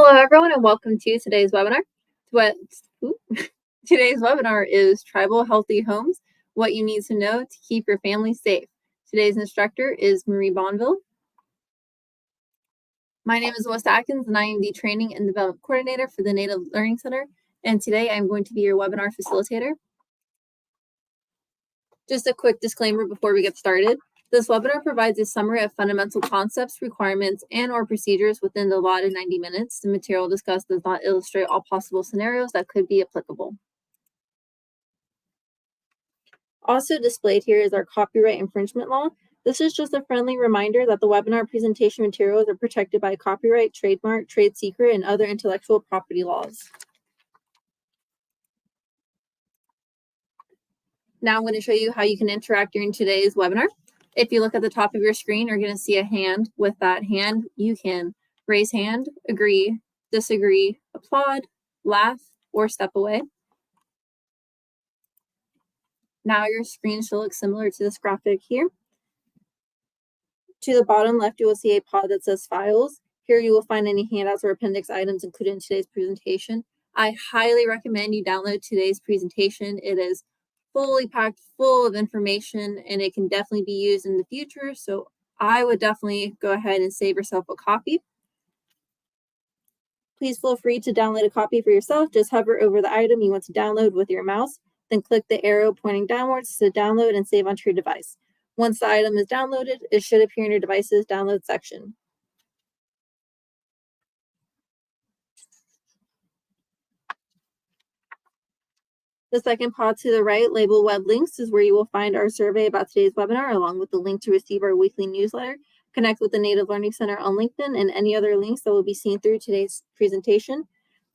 Hello, everyone, and welcome to today's webinar. What today's webinar is Tribal Healthy Homes, What You Need to Know to Keep Your Family Safe. Today's instructor is Marie Bonville. My name is Wes Atkins, and I am the Training and Development Coordinator for the Native Learning Center, and today I'm going to be your webinar facilitator. Just a quick disclaimer before we get started. This webinar provides a summary of fundamental concepts, requirements, and/or procedures within the allotted 90 minutes. The material discussed does not illustrate all possible scenarios that could be applicable. Also displayed here is our copyright infringement law. This is just a friendly reminder that the webinar presentation materials are protected by copyright, trademark, trade secret, and other intellectual property laws. Now I'm going to show you how you can interact during today's webinar. If you look at the top of your screen, you're going to see a hand. With that hand, you can raise hand, agree, disagree, applaud, laugh, or step away. Now your screen should look similar to this graphic here. To the bottom left, you will see a pod that says Files. Here you will find any handouts or appendix items included in today's presentation. I highly recommend you download today's presentation. It is fully packed full of information, and it can definitely be used in the future. So I would definitely go ahead and save yourself a copy. Please feel free to download a copy for yourself. Just hover over the item you want to download with your mouse, then click the arrow pointing downwards to download and save onto your device. Once the item is downloaded, it should appear in your device's download section. The second pod to the right, labeled Web Links, is where you will find our survey about today's webinar, along with the link to receive our weekly newsletter. Connect with the Native Learning Center on LinkedIn and any other links that will be seen through today's presentation.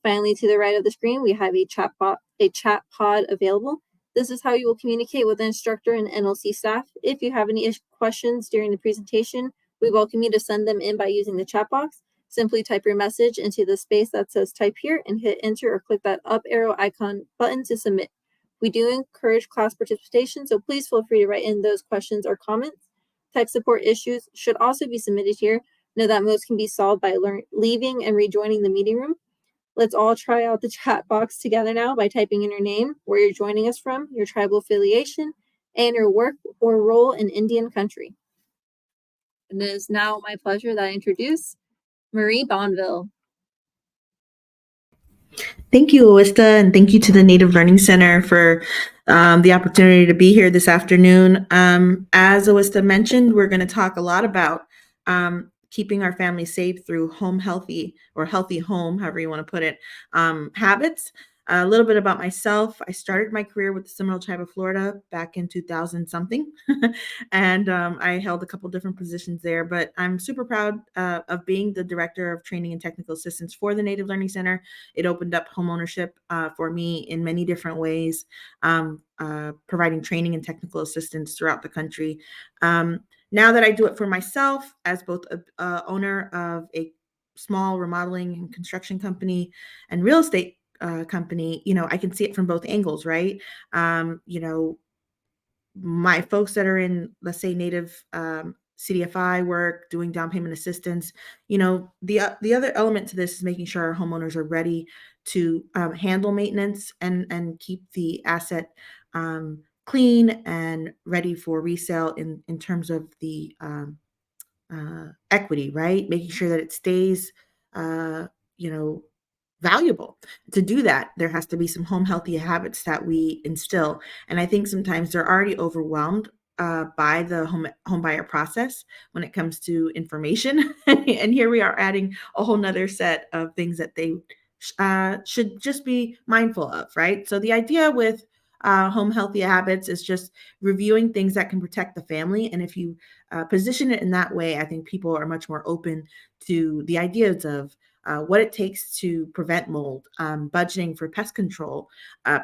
Finally, to the right of the screen, we have a chat pod available. This is how you will communicate with the instructor and NLC staff. If you have any questions during the presentation, we welcome you to send them in by using the chat box. Simply type your message into the space that says type here and hit enter or click that up arrow icon button to submit. We do encourage class participation, so please feel free to write in those questions or comments. Tech support issues should also be submitted here. Know that most can be solved by leaving and rejoining the meeting room. Let's all try out the chat box together now by typing in your name, where you're joining us from, your tribal affiliation, and your work or role in Indian country. And it is now my pleasure that I introduce Marie Bonville. Thank you, Awista, and thank you to the Native Learning Center for the opportunity to be here this afternoon. As Awista mentioned, we're going to talk a lot about keeping our family safe through home healthy or healthy home, however you want to put it, habits. A little bit about myself. I started my career with the Seminole Tribe of Florida back in 2000 something, and I held a couple different positions there, but I'm super proud of being the Director of Training and Technical Assistance for the Native Learning Center. It opened up home ownership for me in many different ways, providing training and technical assistance throughout the country. Now that I do it for myself as both a owner of a small remodeling and construction company and real estate company, I can see it from both angles, right? My folks that are in, let's say, Native CDFI work, doing down payment assistance, the other element to this is making sure our homeowners are ready to handle maintenance and keep the asset clean and ready for resale in terms of the equity, right? Making sure that it stays, valuable. To do that, there has to be some home healthy habits that we instill. And I think sometimes they're already overwhelmed by the home buyer process when it comes to information. And here we are adding a whole nother set of things that they should just be mindful of, right? So the idea with home healthy habits is just reviewing things that can protect the family. And if you position it in that way, I think people are much more open to the ideas of what it takes to prevent mold, budgeting for pest control,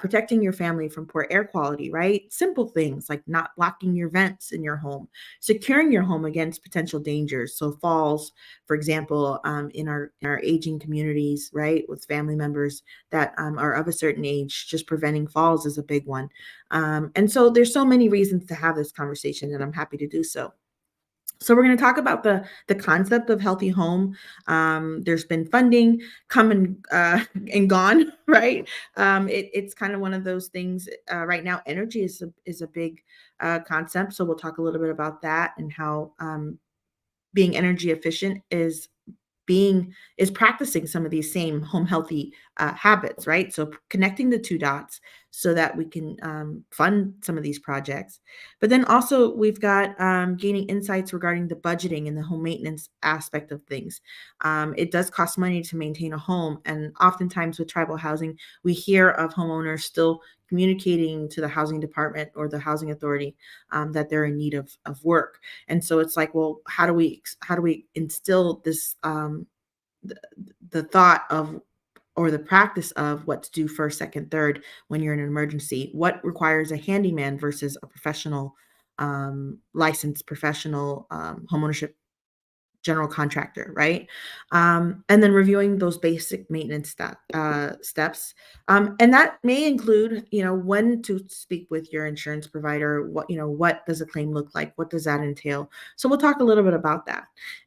protecting your family from poor air quality, right? Simple things like not blocking your vents in your home, securing your home against potential dangers. So falls, for example, in our aging communities, right, with family members that are of a certain age, just preventing falls is a big one. And so there's so many reasons to have this conversation, and I'm happy to do so. So we're going to talk about the concept of healthy home. There's been funding come and gone, right? It's kind of one of those things right now. Energy is a big concept, so we'll talk a little bit about that and how being energy efficient is practicing some of these same home healthy habits, right? So connecting the two dots so that we can fund some of these projects. But then also we've got gaining insights regarding the budgeting and the home maintenance aspect of things. It does cost money to maintain a home, and oftentimes with tribal housing, we hear of homeowners still communicating to the housing department or the housing authority that they're in need of work. And so it's like, well, how do we instill this the, the thought of or the practice of what to do first, second, third when you're in an emergency? What requires a handyman versus a professional, licensed professional homeownership general contractor, right? And then reviewing those basic maintenance steps. And that may include, when to speak with your insurance provider. What does a claim look like? What does that entail? So we'll talk a little bit about that.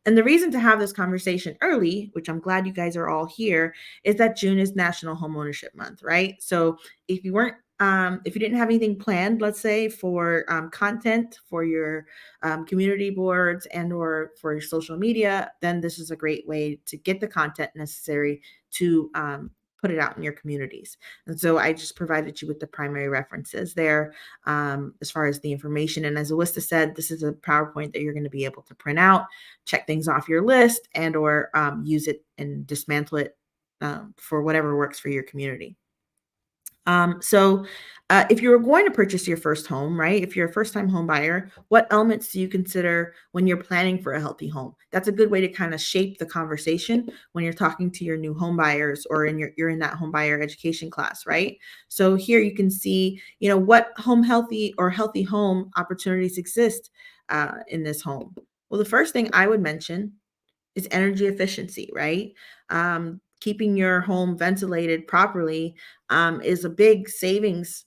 And the reason to have this conversation early, which I'm glad you guys are all here, is that June is National Homeownership Month, right? So if you didn't have anything planned, let's say for content for your community boards and or for your social media, then this is a great way to get the content necessary to put it out in your communities. And so I just provided you with the primary references there as far as the information. And as Alyssa said, this is a PowerPoint that you're going to be able to print out, check things off your list, and or use it and dismantle it for whatever works for your community. So if you're going to purchase your first home, right? If you're a first-time home buyer, what elements do you consider when you're planning for a healthy home? That's a good way to kind of shape the conversation when you're talking to your new home buyers or you're in that home buyer education class, right? So here you can see, what home healthy or healthy home opportunities exist in this home. Well, the first thing I would mention is energy efficiency, right? Keeping your home ventilated properly is a big savings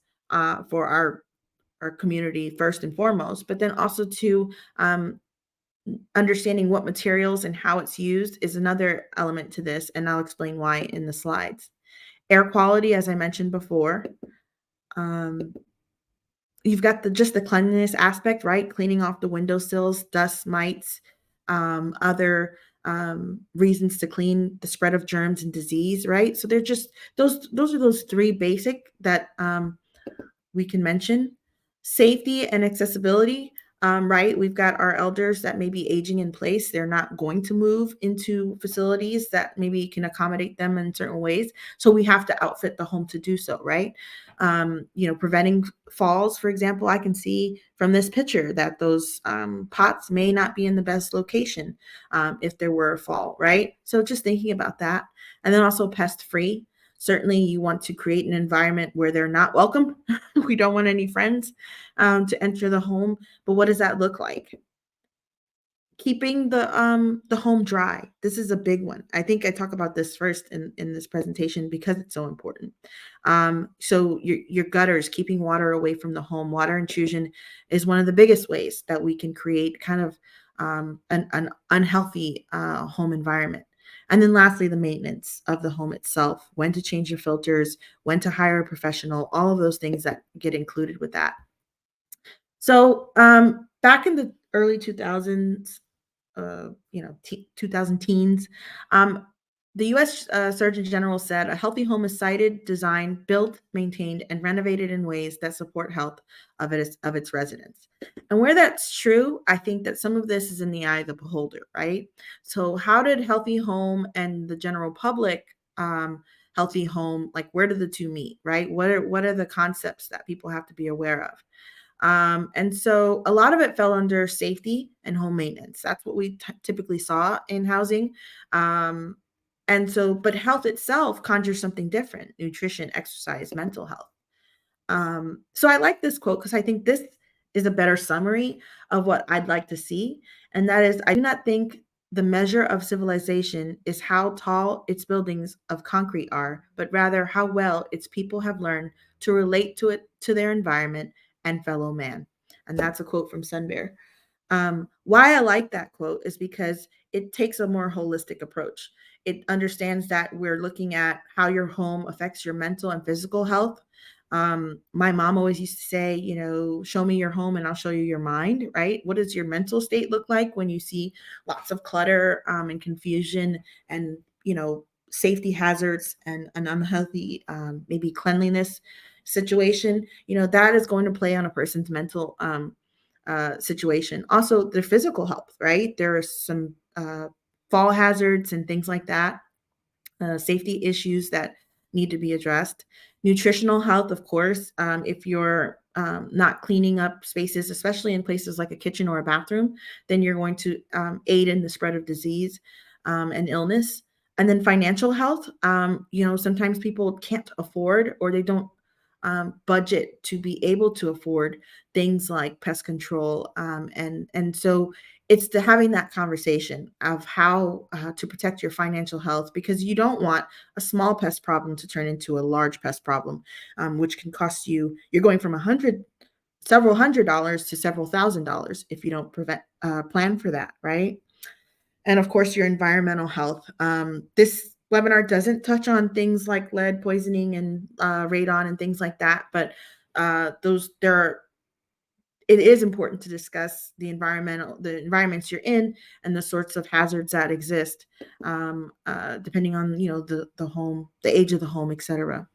for our community first and foremost, but then also to understanding what materials and how it's used is another element to this, and I'll explain why in the slides. Air quality, as I mentioned before. You've got just the cleanliness aspect, right? Cleaning off the windowsills, dust mites, other reasons to clean, the spread of germs and disease, right? So they're just those are those three basic that we can mention. Safety and accessibility, right? We've got our elders that may be aging in place. They're not going to move into facilities that maybe can accommodate them in certain ways. So we have to outfit the home to do so, right? Preventing falls, for example, I can see from this picture that those pots may not be in the best location if there were a fall, right? So just thinking about that. And then also pest free. Certainly, you want to create an environment where they're not welcome. We don't want any friends to enter the home. But what does that look like? Keeping the home dry. This is a big one. I think I talk about this first in this presentation because it's so important. So your gutters, keeping water away from the home. Water intrusion is one of the biggest ways that we can create kind of an unhealthy home environment. And then lastly, the maintenance of the home itself, when to change your filters, when to hire a professional, all of those things that get included with that. So back in the early 2000s, 2000 teens, the U.S. Surgeon General said a healthy home is sited, designed, built, maintained, and renovated in ways that support health of its residents. And where that's true, I think that some of this is in the eye of the beholder, right? So how did healthy home and the general public healthy home, like where do the two meet, right? What are the concepts that people have to be aware of? And so a lot of it fell under safety and home maintenance. That's what we typically saw in housing. But health itself conjures something different: nutrition, exercise, mental health. So I like this quote because I think this is a better summary of what I'd like to see. And that is, I do not think the measure of civilization is how tall its buildings of concrete are, but rather how well its people have learned to relate to their environment and fellow man. And that's a quote from Sun Bear. Why I like that quote is because it takes a more holistic approach. It understands that we're looking at how your home affects your mental and physical health. My mom always used to say, show me your home and I'll show you your mind, right? What does your mental state look like when you see lots of clutter and confusion and, safety hazards and an unhealthy, maybe cleanliness situation? That is going to play on a person's mental situation. Also, their physical health, right? There are some fall hazards and things like that, safety issues that need to be addressed. Nutritional health, of course, if you're not cleaning up spaces, especially in places like a kitchen or a bathroom, then you're going to aid in the spread of disease and illness. And then financial health, sometimes people can't afford or they don't budget to be able to afford things like pest control. And so it's the having that conversation of how to protect your financial health, because you don't want a small pest problem to turn into a large pest problem, which can cost you. You're going from several $100s to several $1,000s if you don't plan for that, right? And of course, your environmental health. This webinar doesn't touch on things like lead poisoning and radon and things like that, but it is important to discuss the environments you're in and the sorts of hazards that exist, depending on the home, the age of the home, etc.,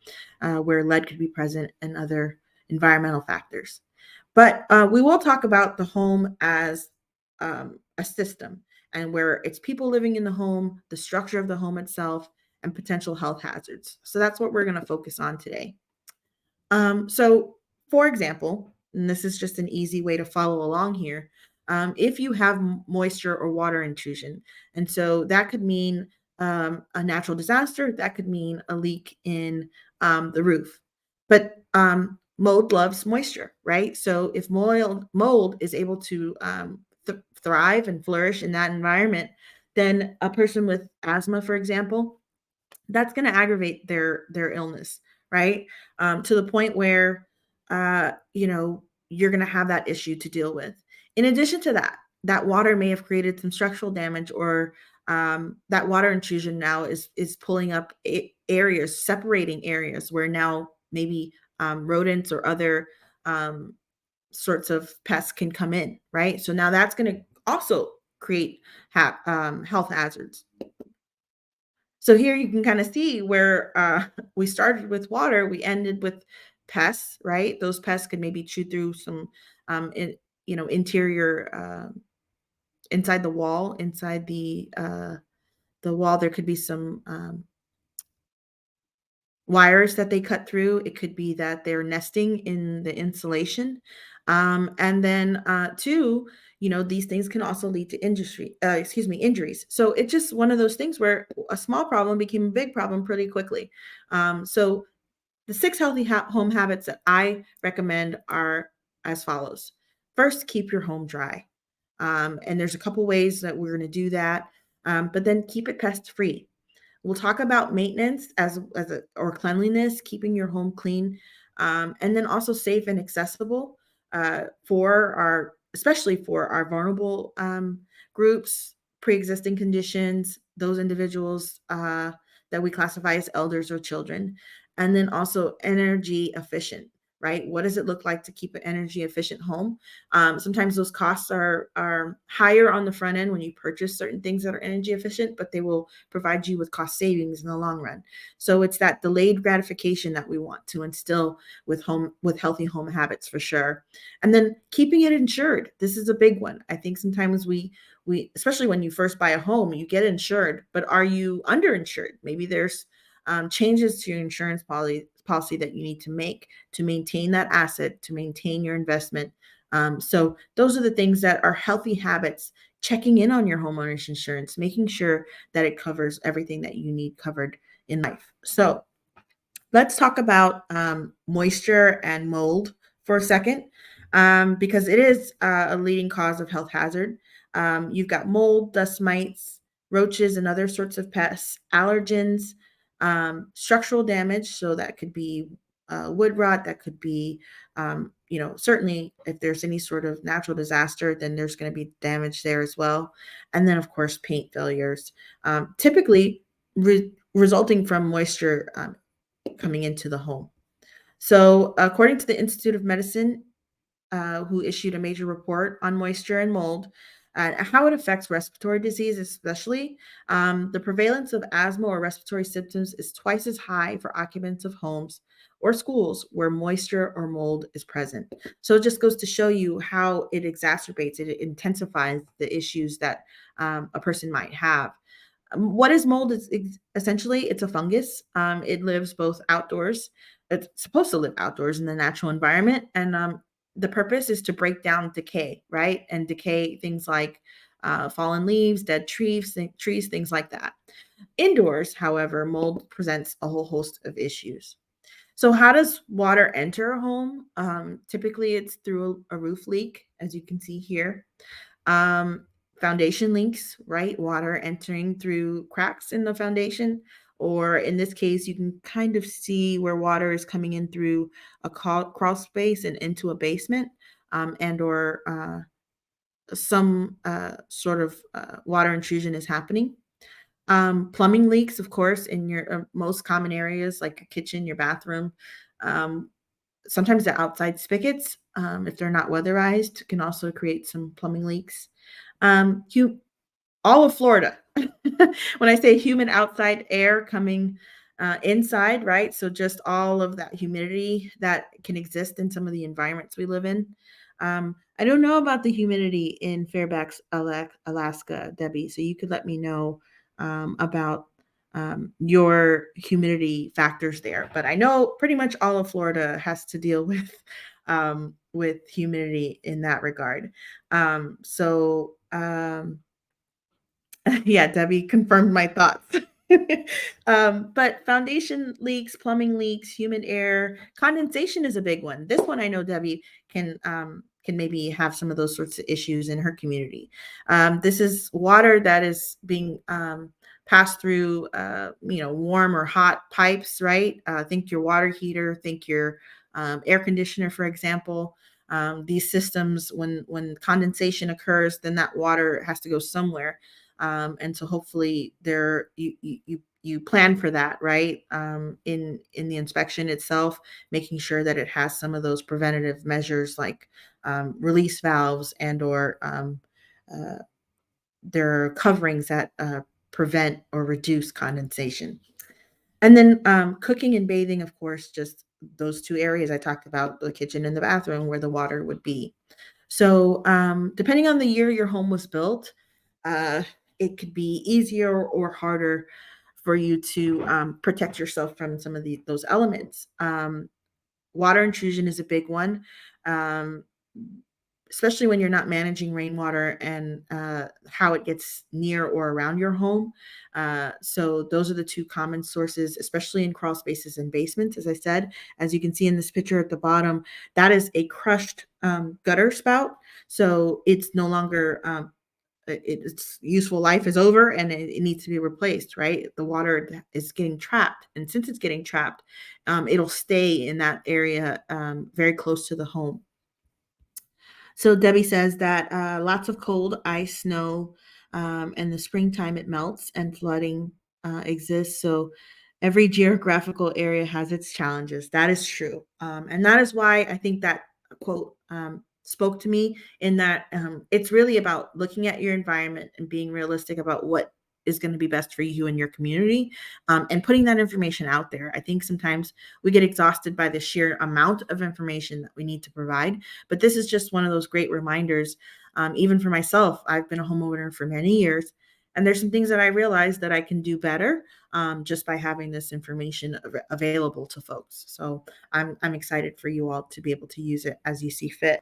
where lead could be present and other environmental factors. But we will talk about the home as a system, and where it's people living in the home, the structure of the home itself, and potential health hazards. So that's what we're going to focus on today. So, for example, and this is just an easy way to follow along here, if you have moisture or water intrusion, and so that could mean a natural disaster, that could mean a leak in the roof. But mold loves moisture, right? So if mold is able to thrive and flourish in that environment, then a person with asthma, for example, that's going to aggravate their illness, right? To the point where you're going to have that issue to deal with. In addition to that, that water may have created some structural damage, or that water intrusion now is pulling up areas, separating areas where now maybe rodents or other sorts of pests can come in, right? So now that's going to also create health hazards. So here you can kind of see where we started with water, we ended with pests, right? Those pests could maybe chew through some, interior inside the wall, inside the wall. There could be some wires that they cut through. It could be that they're nesting in the insulation. And then two, these things can also lead to injuries. So it's just one of those things where a small problem became a big problem pretty quickly. So the 6 healthy home habits that I recommend are as follows. First, keep your home dry. And there's a couple ways that we're going to do that. But then keep it pest free. We'll talk about maintenance or cleanliness, keeping your home clean, and then also safe and accessible especially for our vulnerable groups, pre-existing conditions, those individuals that we classify as elders or children, and then also energy efficient. Right? What does it look like to keep an energy efficient home? Sometimes those costs are higher on the front end when you purchase certain things that are energy efficient, but they will provide you with cost savings in the long run. So it's that delayed gratification that we want to instill with healthy home habits for sure. And then keeping it insured. This is a big one. I think sometimes we especially when you first buy a home, you get insured, but are you underinsured? Maybe there's changes to your insurance policy that you need to make to maintain that asset, to maintain your investment. So those are the things that are healthy habits, checking in on your homeowner's insurance, making sure that it covers everything that you need covered in life. So let's talk about moisture and mold for a second, because it is a leading cause of health hazard. You've got mold, dust mites, roaches, and other sorts of pests, allergens, structural damage. So that could be wood rot, that could be, certainly if there's any sort of natural disaster, then there's going to be damage there as well. And then, of course, paint failures, typically resulting from moisture coming into the home. So, according to the Institute of Medicine, who issued a major report on moisture and mold and how it affects respiratory disease, especially. The prevalence of asthma or respiratory symptoms is twice as high for occupants of homes or schools where moisture or mold is present. So it just goes to show you how it exacerbates, it intensifies the issues that a person might have. What is mold? Essentially, it's a fungus. It lives both outdoors. It's supposed to live outdoors in the natural environment, and the purpose is to break down decay, right? And decay things like fallen leaves, dead trees, things like that. Indoors, however, mold presents a whole host of issues. So, how does water enter a home? Typically, it's through a roof leak, as you can see here. Um, Foundation leaks, right? Water entering through cracks in the foundation. Or in this case, you can kind of see where water is coming in through a crawl space and into a basement, and or some sort of water intrusion is happening. Plumbing leaks, of course, in your most common areas like your kitchen, your bathroom. Um, Sometimes the outside spigots, if they're not weatherized, can also create some plumbing leaks. You all of Florida. When I say humid outside air coming inside, right? So just all of that humidity that can exist in some of the environments we live in. I don't know about the humidity in Fairbanks, Alaska, Debbie. So you could let me know about your humidity factors there. But I know pretty much all of Florida has to deal with humidity in that regard. Yeah, Debbie confirmed my thoughts. But foundation leaks, plumbing leaks, humid air, condensation is a big one. This one I know Debbie can maybe have some of those sorts of issues in her community. This is water that is being passed through, warm or hot pipes, right? Think your water heater, think your air conditioner, for example. These systems, when condensation occurs, then that water has to go somewhere. And so hopefully you plan for that, right? In the inspection itself, making sure that it has some of those preventative measures like release valves and or there are coverings that prevent or reduce condensation. And then cooking and bathing, of course, just those two areas I talked about, the kitchen and the bathroom where the water would be. So, depending on the year your home was built, uh, it could be easier or harder for you to protect yourself from some of those elements. Water intrusion is a big one, um, especially when you're not managing rainwater and how it gets near or around your home. So those are the two common sources, especially in crawl spaces and basements. As I said, as you can see in this picture at the bottom, that is a crushed gutter spout. So it's no longer its useful life is over and it needs to be replaced, right? The water is getting trapped. And since it's getting trapped, it'll stay in that area very close to the home. So Debbie says that lots of cold, ice, snow, and the springtime it melts and flooding exists. So every geographical area has its challenges. That is true. And that is why I think that quote spoke to me in that it's really about looking at your environment and being realistic about what is going to be best for you and your community, and putting that information out there. I think sometimes we get exhausted by the sheer amount of information that we need to provide, but this is just one of those great reminders. Even for myself, I've been a homeowner for many years, and there's some things that I realized that I can do better just by having this information available to folks. So I'm excited for you all to be able to use it as you see fit.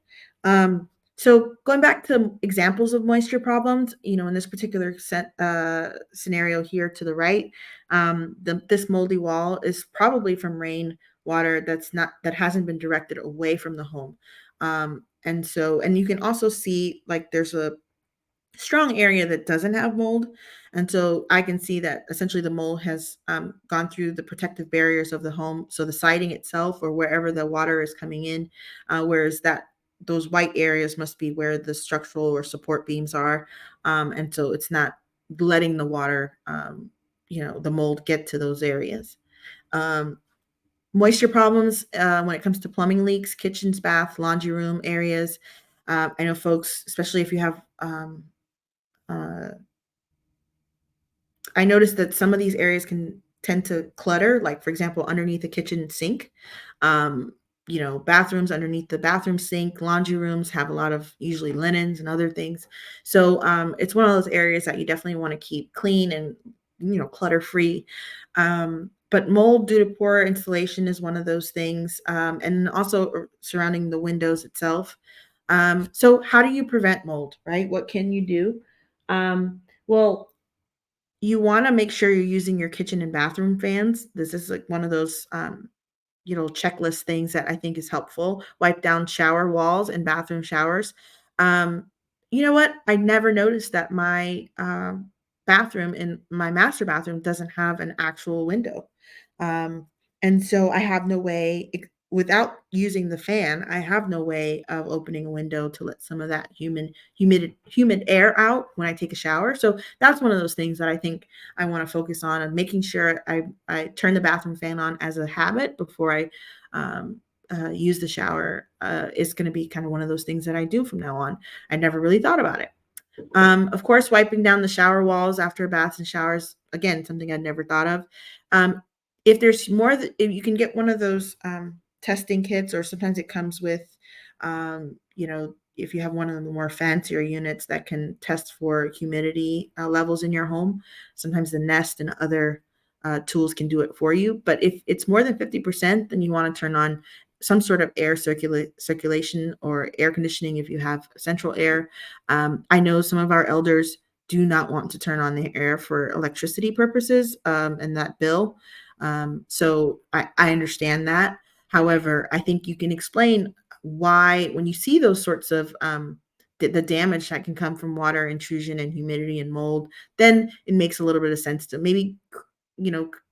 So going back to examples of moisture problems, in this particular scenario here to the right, this moldy wall is probably from rain water that hasn't been directed away from the home. And you can also see like there's a strong area that doesn't have mold. And so I can see that essentially the mold has gone through the protective barriers of the home. So the siding itself or wherever the water is coming in, whereas those white areas must be where the structural or support beams are. And so it's not letting the water, the mold get to those areas. Um, Moisture problems when it comes to plumbing leaks, kitchens, bath, laundry room areas. I know folks, especially if you have uh, I noticed that some of these areas can tend to clutter, like for example, underneath the kitchen sink. Um, Bathrooms underneath the bathroom sink, laundry rooms have a lot of usually linens and other things. So it's one of those areas that you definitely want to keep clean and clutter free. But mold due to poor insulation is one of those things, and also surrounding the windows itself. So how do you prevent mold, right? What can you do? Well, you wanna make sure you're using your kitchen and bathroom fans. This is, like, one of those, checklist things that I think is helpful. Wipe down shower walls and bathroom showers. Um, you know what? I never noticed that my, bathroom in my master bathroom doesn't have an actual window. Um, and so I have no way without using the fan, I have no way of opening a window to let some of that humid air out when I take a shower. So that's one of those things that I think I wanna focus on and making sure I turn the bathroom fan on as a habit before I, use the shower, is gonna be kinda one of those things that I do from now on. I never really thought about it. Of course, wiping down the shower walls after baths and showers, again, something I'd never thought of. If there's more, if you can get one of those testing kits, or sometimes it comes with, if you have one of the more fancier units that can test for humidity levels in your home, sometimes the Nest and other tools can do it for you. But if it's more than 50%, then you want to turn on some sort of air circulation or air conditioning if you have central air. I know some of our elders do not want to turn on the air for electricity purposes, and that bill. So I understand that. However, I think you can explain why, when you see those sorts of the damage that can come from water intrusion and humidity and mold, then it makes a little bit of sense to maybe,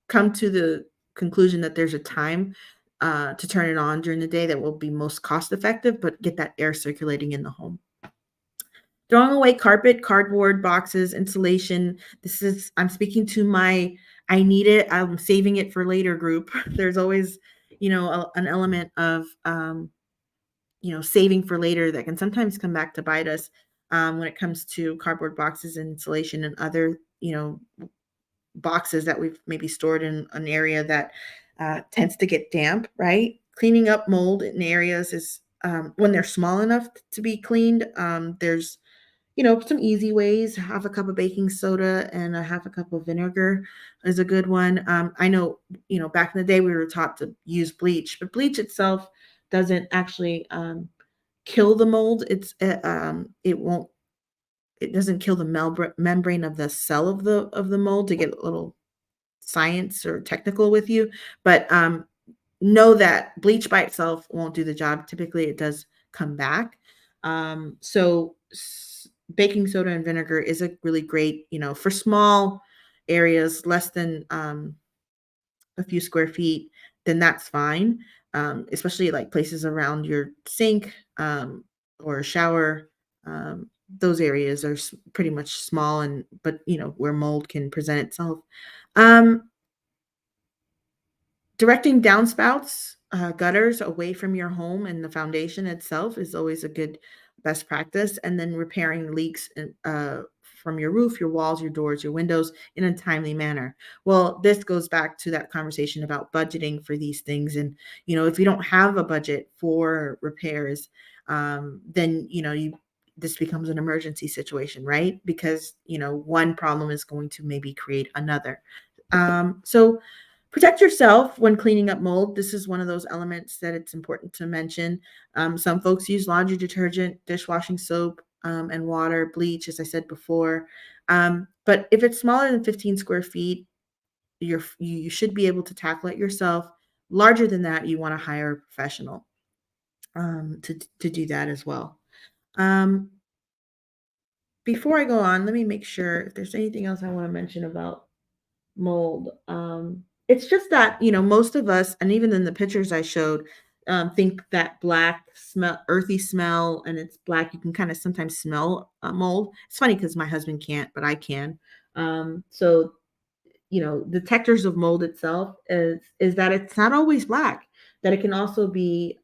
come to the conclusion that there's a time to turn it on during the day that will be most cost effective, but get that air circulating in the home. Throwing away carpet, cardboard boxes, insulation. I'm speaking to my I need it, I'm saving it for later group. There's always, an element of, saving for later that can sometimes come back to bite us when it comes to cardboard boxes, insulation, and other, boxes that we've maybe stored in an area that tends to get damp, right? Cleaning up mold in areas is when they're small enough to be cleaned. There's some easy ways. Half a cup of baking soda and a half a cup of vinegar is a good one. I know, back in the day we were taught to use bleach, but bleach itself doesn't actually kill the mold. It doesn't kill the membrane of the cell of the mold, to get a little science or technical with you. But know that bleach by itself won't do the job. Typically, it does come back. Baking soda and vinegar is a really great, for small areas, less than a few square feet, then that's fine. Especially like places around your sink or shower. Those areas are pretty much small, but where mold can present itself. Um, Directing downspouts, gutters away from your home and the foundation itself is always a good best practice, and then repairing leaks from your roof, your walls, your doors, your windows in a timely manner. Well, this goes back to that conversation about budgeting for these things, and if you don't have a budget for repairs, then this becomes an emergency situation, right? Because one problem is going to maybe create another. So protect yourself when cleaning up mold. This is one of those elements that it's important to mention. Some folks use laundry detergent, dishwashing soap, and water, bleach, as I said before. But if it's smaller than 15 square feet, you should be able to tackle it yourself. Larger than that, you want to hire a professional to do that as well. Um, before I go on, let me make sure if there's anything else I want to mention about mold. It's just that, most of us, and even in the pictures I showed, think that black smell, earthy smell, and it's black. You can kind of sometimes smell mold. It's funny because my husband can't, but I can. So detectors of mold itself is that it's not always black, that it can also be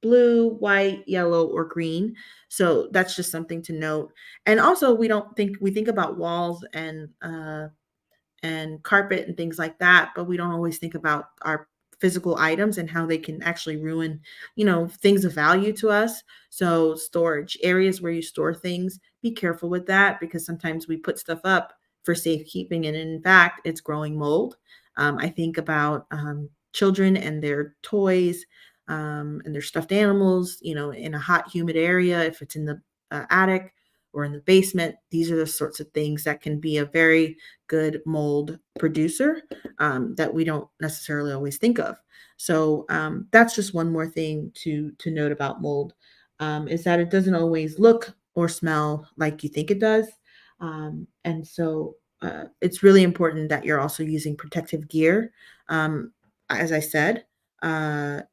blue, white, yellow, or green. So that's just something to note. And also, we think about walls and carpet and things like that, but we don't always think about our physical items and how they can actually ruin, things of value to us. So storage areas where you store things, be careful with that, because sometimes we put stuff up for safekeeping and in fact it's growing mold. I think about children and their toys, and their stuffed animals, in a hot humid area, if it's in the attic or in the basement. These are the sorts of things that can be a very good mold producer, that we don't necessarily always think of. So that's just one more thing to note about mold, is that it doesn't always look or smell like you think it does. And so it's really important that you're also using protective gear. As I said, uh,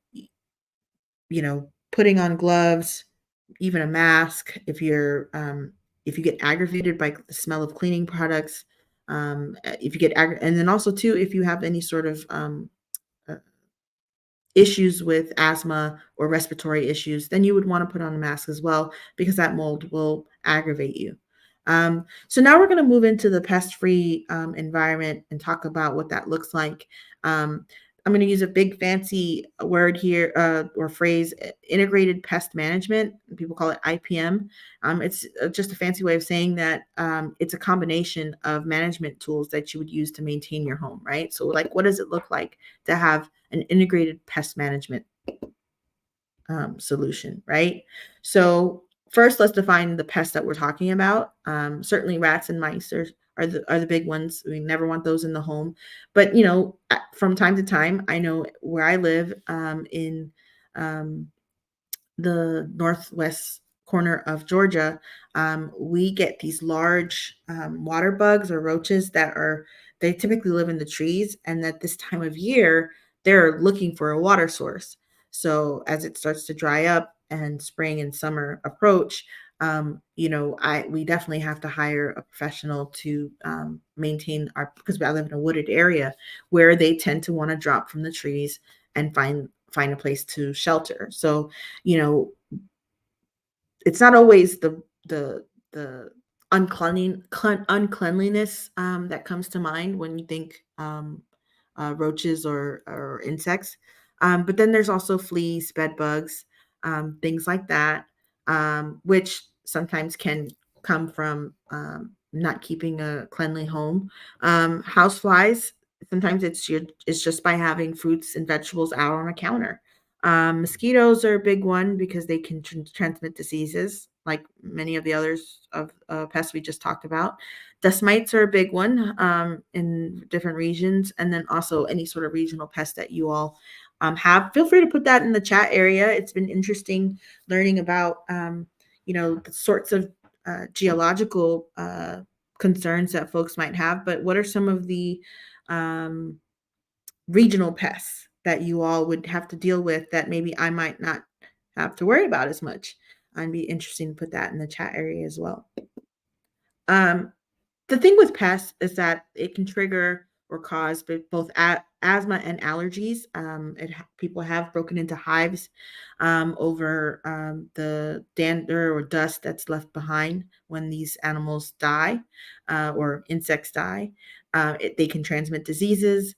putting on gloves, even a mask if you get aggravated by the smell of cleaning products, if you and then also too, if you have any sort of uh, issues with asthma or respiratory issues, then you would want to put on a mask as well, because that mold will aggravate you. So now we're going to move into the pest-free environment and talk about what that looks like. Um, I'm going to use a big fancy word here, or phrase, integrated pest management. People call it IPM. It's just a fancy way of saying that it's a combination of management tools that you would use to maintain your home, right? So, like, what does it look like to have an integrated pest management solution, right? So first, let's define the pests that we're talking about. Certainly, rats and mice are the big ones. We never want those in the home. But from time to time, I know where I live, in um, the northwest corner of Georgia, we get these large water bugs or roaches they typically live in the trees, and at this time of year, they're looking for a water source. So as it starts to dry up and spring and summer approach, we definitely have to hire a professional to maintain because I live in a wooded area where they tend to want to drop from the trees and find a place to shelter. So, you know, it's not always the uncleanliness that comes to mind when you think roaches or insects. But then there's also fleas, bed bugs, things like that, which sometimes can come from not keeping a cleanly home. House flies, sometimes it's just by having fruits and vegetables out on a counter. Mosquitoes are a big one because they can transmit diseases like many of the others of pests we just talked about. Dust mites are a big one in different regions, and then also any sort of regional pest that you all have. Feel free to put that in the chat area. It's been interesting learning about the sorts of geological concerns that folks might have. But what are some of the um, regional pests that you all would have to deal with that maybe I might not have to worry about as much? I'd be interesting to put that in the chat area as well. Um, the thing with pests is that it can trigger or cause both asthma and allergies. People have broken into hives over the dander or dust that's left behind when these animals die, or insects die. They can transmit diseases.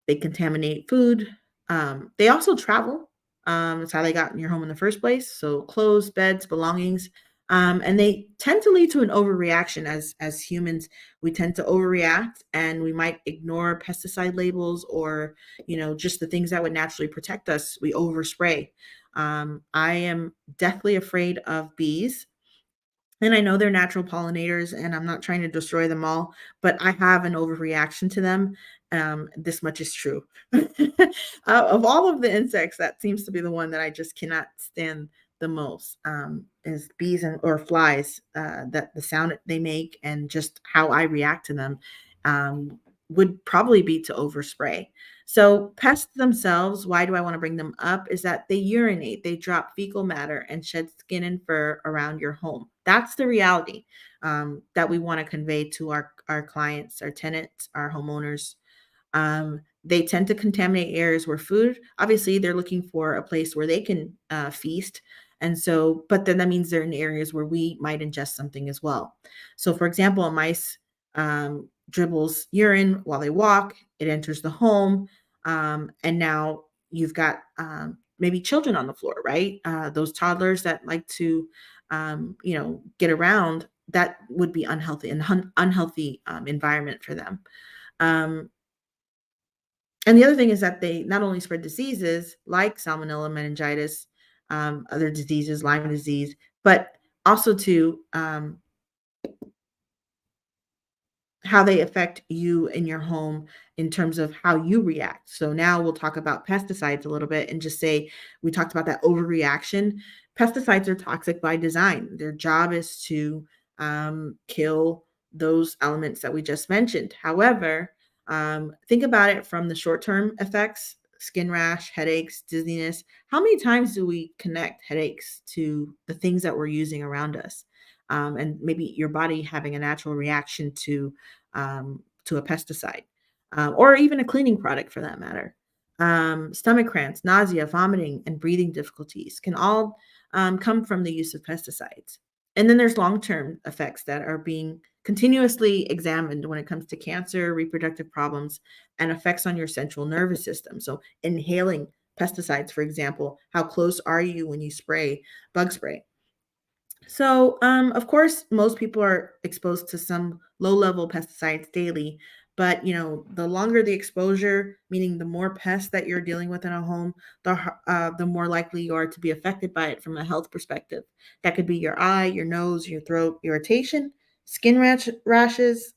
They contaminate food. They also travel. That's how they got in your home in the first place. So clothes, beds, belongings. And they tend to lead to an overreaction. As humans, we tend to overreact, and we might ignore pesticide labels, or just the things that would naturally protect us. We overspray. I am deathly afraid of bees. And I know they're natural pollinators, and I'm not trying to destroy them all, but I have an overreaction to them. This much is true. Of all of the insects, that seems to be the one that I just cannot stand the most, is bees or flies, that the sound that they make and just how I react to them, um, would probably be to overspray. So pests themselves, why do I want to bring them up? Is that they urinate, they drop fecal matter and shed skin and fur around your home. That's the reality, that we want to convey to our clients, our tenants, our homeowners. They tend to contaminate areas where food, obviously, they're looking for a place where they can feast. And so, but then that means they're in areas where we might ingest something as well. So, for example, a mice dribbles urine while they walk, it enters the home. And now you've got maybe children on the floor, right? Those toddlers that like to, get around, that would be unhealthy, and unhealthy environment for them. Um, and the other thing is that they not only spread diseases like salmonella, meningitis, other diseases, Lyme disease, but also to how they affect you in your home in terms of how you react. So now we'll talk about pesticides a little bit and just say we talked about that overreaction. Pesticides are toxic by design. Their job is to kill those elements that we just mentioned. However, think about it from the short term effects: skin rash, headaches, dizziness. How many times do we connect headaches to the things that we're using around us? And maybe your body having a natural reaction to a pesticide, or even a cleaning product for that matter. Stomach cramps, nausea, vomiting, and breathing difficulties can all come from the use of pesticides. And then there's long term effects that are being continuously examined when it comes to cancer, reproductive problems, and effects on your central nervous system. So, inhaling pesticides, for example, how close are you when you spray bug spray? So, of course, most people are exposed to some low-level pesticides daily, but the longer the exposure, meaning the more pests that you're dealing with in a home, the more likely you are to be affected by it from a health perspective. That could be your eye, your nose, your throat irritation, skin rashes,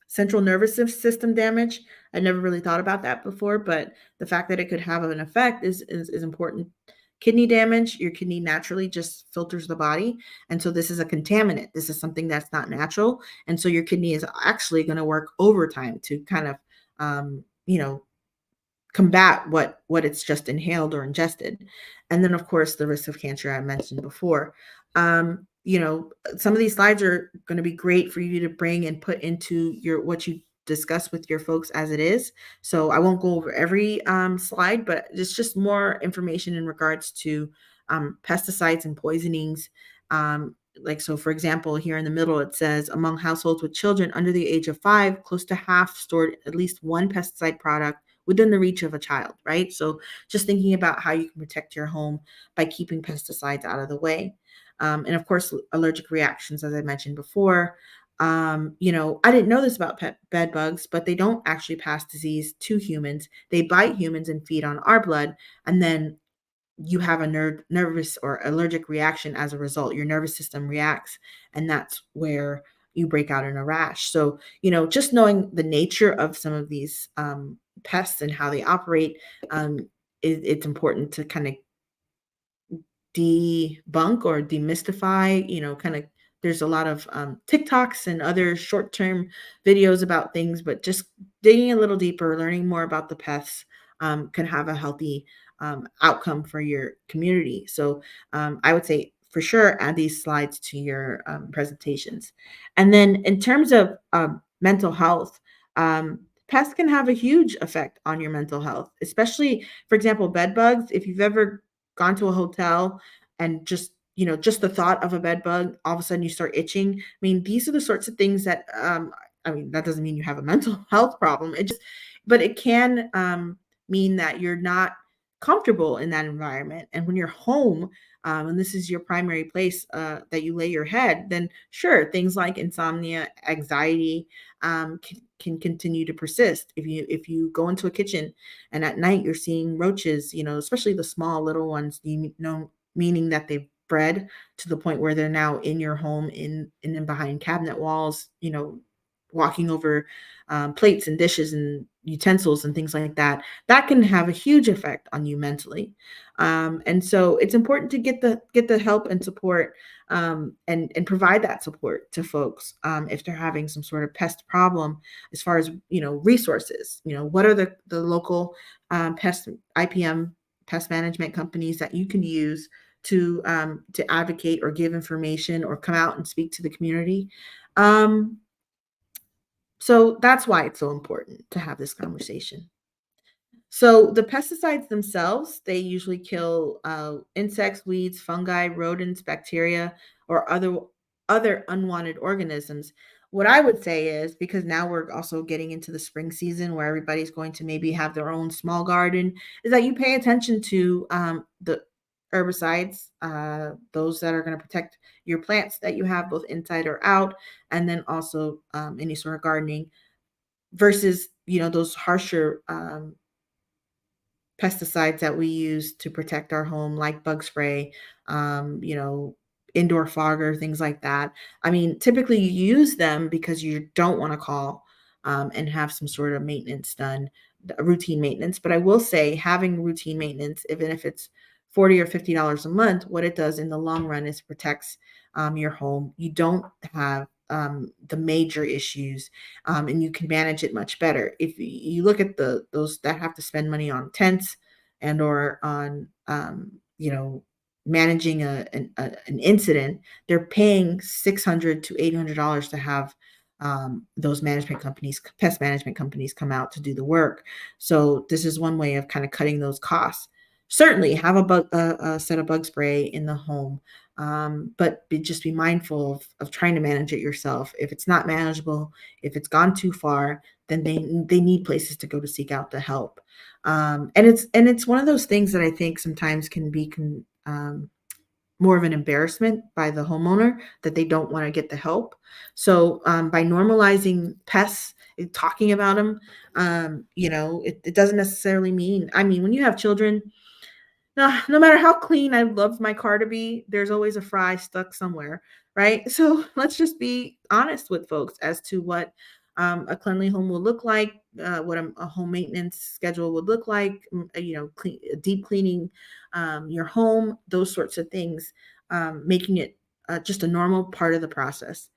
central nervous system damage. I never really thought about that before, but the fact that it could have an effect is important. Kidney damage, your kidney naturally just filters the body. And so this is a contaminant. This is something that's not natural. And so your kidney is actually going to work overtime to kind of, um, you know, combat what it's just inhaled or ingested. And then of course the risk of cancer I mentioned before. Some of these slides are going to be great for you to bring and put into your what you discuss with your folks as it is. So I won't go over every slide, but it's just more information in regards to pesticides and poisonings. Like, so for example, here in the middle, it says among households with children under the age of 5, close to half stored at least one pesticide product within the reach of a child, right? So just thinking about how you can protect your home by keeping pesticides out of the way. And of course, allergic reactions, as I mentioned before. I didn't know this about bed bugs, but they don't actually pass disease to humans. They bite humans and feed on our blood, and then you have a nervous or allergic reaction as a result. Your nervous system reacts, and that's where you break out in a rash. So, just knowing the nature of some of these pests and how they operate, it's important to kind of debunk or demystify, kind of there's a lot of TikToks and other short-term videos about things, but just digging a little deeper, learning more about the pests can have a healthy outcome for your community. So I would say for sure add these slides to your presentations. And then in terms of mental health, pests can have a huge effect on your mental health, especially, for example, bed bugs. If you've ever gone to a hotel and just the thought of a bed bug, all of a sudden you start itching. I mean, these are the sorts of things that that doesn't mean you have a mental health problem. But it can mean that you're not comfortable in that environment. And when you're home, and this is your primary place that you lay your head, then sure, things like insomnia, anxiety can continue to persist. If you go into a kitchen and at night you're seeing roaches, especially the small little ones, meaning that they've bred to the point where they're now in your home, in and behind cabinet walls, walking over plates and dishes and utensils and things like that, that can have a huge effect on you mentally. And so it's important to get the help and support, and provide that support to folks if they're having some sort of pest problem, as far as resources. What are the local pest IPM pest management companies that you can use to advocate or give information or come out and speak to the community. So that's why it's so important to have this conversation. So the pesticides themselves, they usually kill insects, weeds, fungi, rodents, bacteria, or other unwanted organisms. What I would say is, because now we're also getting into the spring season where everybody's going to maybe have their own small garden, is that you pay attention to the herbicides, those that are going to protect your plants that you have both inside or out, and then also any sort of gardening versus those harsher pesticides that we use to protect our home, like bug spray, um, you know, indoor fogger, things like that. I mean, typically you use them because you don't want to call and have some sort of maintenance done, routine maintenance. But I will say, having routine maintenance, even if it's $40 or $50 a month, what it does in the long run is protects your home. You don't have the major issues, and you can manage it much better. If you look at those that have to spend money on tents and or on managing an incident, they're paying $600 to $800 to have those pest management companies, come out to do the work. So this is one way of kind of cutting those costs. Certainly, have a set of bug spray in the home, but just be mindful of trying to manage it yourself. If it's not manageable, if it's gone too far, then they need places to go to seek out the help. And it's one of those things that I think sometimes can be more of an embarrassment by the homeowner, that they don't want to get the help. So by normalizing pests, talking about them, it doesn't necessarily mean. I mean, when you have children, no matter how clean I love my car to be, there's always a fry stuck somewhere, right? So let's just be honest with folks as to what a cleanly home will look like, what a home maintenance schedule would look like, deep cleaning your home, those sorts of things, making it just a normal part of the process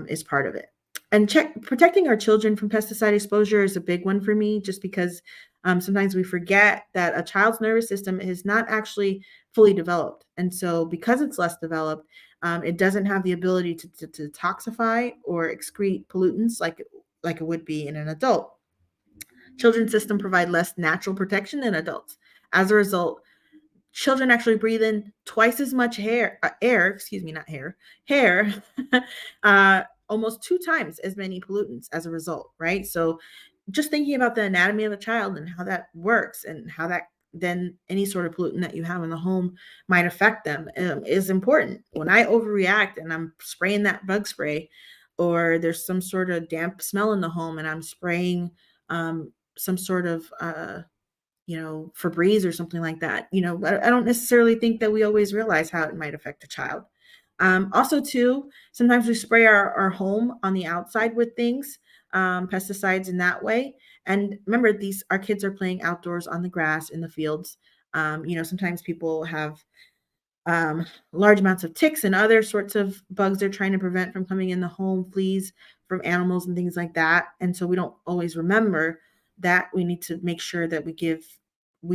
is part of it. And protecting our children from pesticide exposure is a big one for me, just because sometimes we forget that a child's nervous system is not actually fully developed. And so because it's less developed, it doesn't have the ability to detoxify or excrete pollutants like it would be in an adult. Children's system provide less natural protection than adults. As a result, children actually breathe in twice as much hair, almost 2 times as many pollutants as a result, right? So just thinking about the anatomy of a child and how that works, and how that then any sort of pollutant that you have in the home might affect them, is important. When I overreact and I'm spraying that bug spray, or there's some sort of damp smell in the home and I'm spraying some sort of Febreze or something like that. I don't necessarily think that we always realize how it might affect a child. Also, too, sometimes we spray our home on the outside with things, pesticides in that way. And remember, our kids are playing outdoors on the grass in the fields. Sometimes people have large amounts of ticks and other sorts of bugs they're trying to prevent from coming in the home, fleas from animals and things like that. And so we don't always remember that we need to make sure that we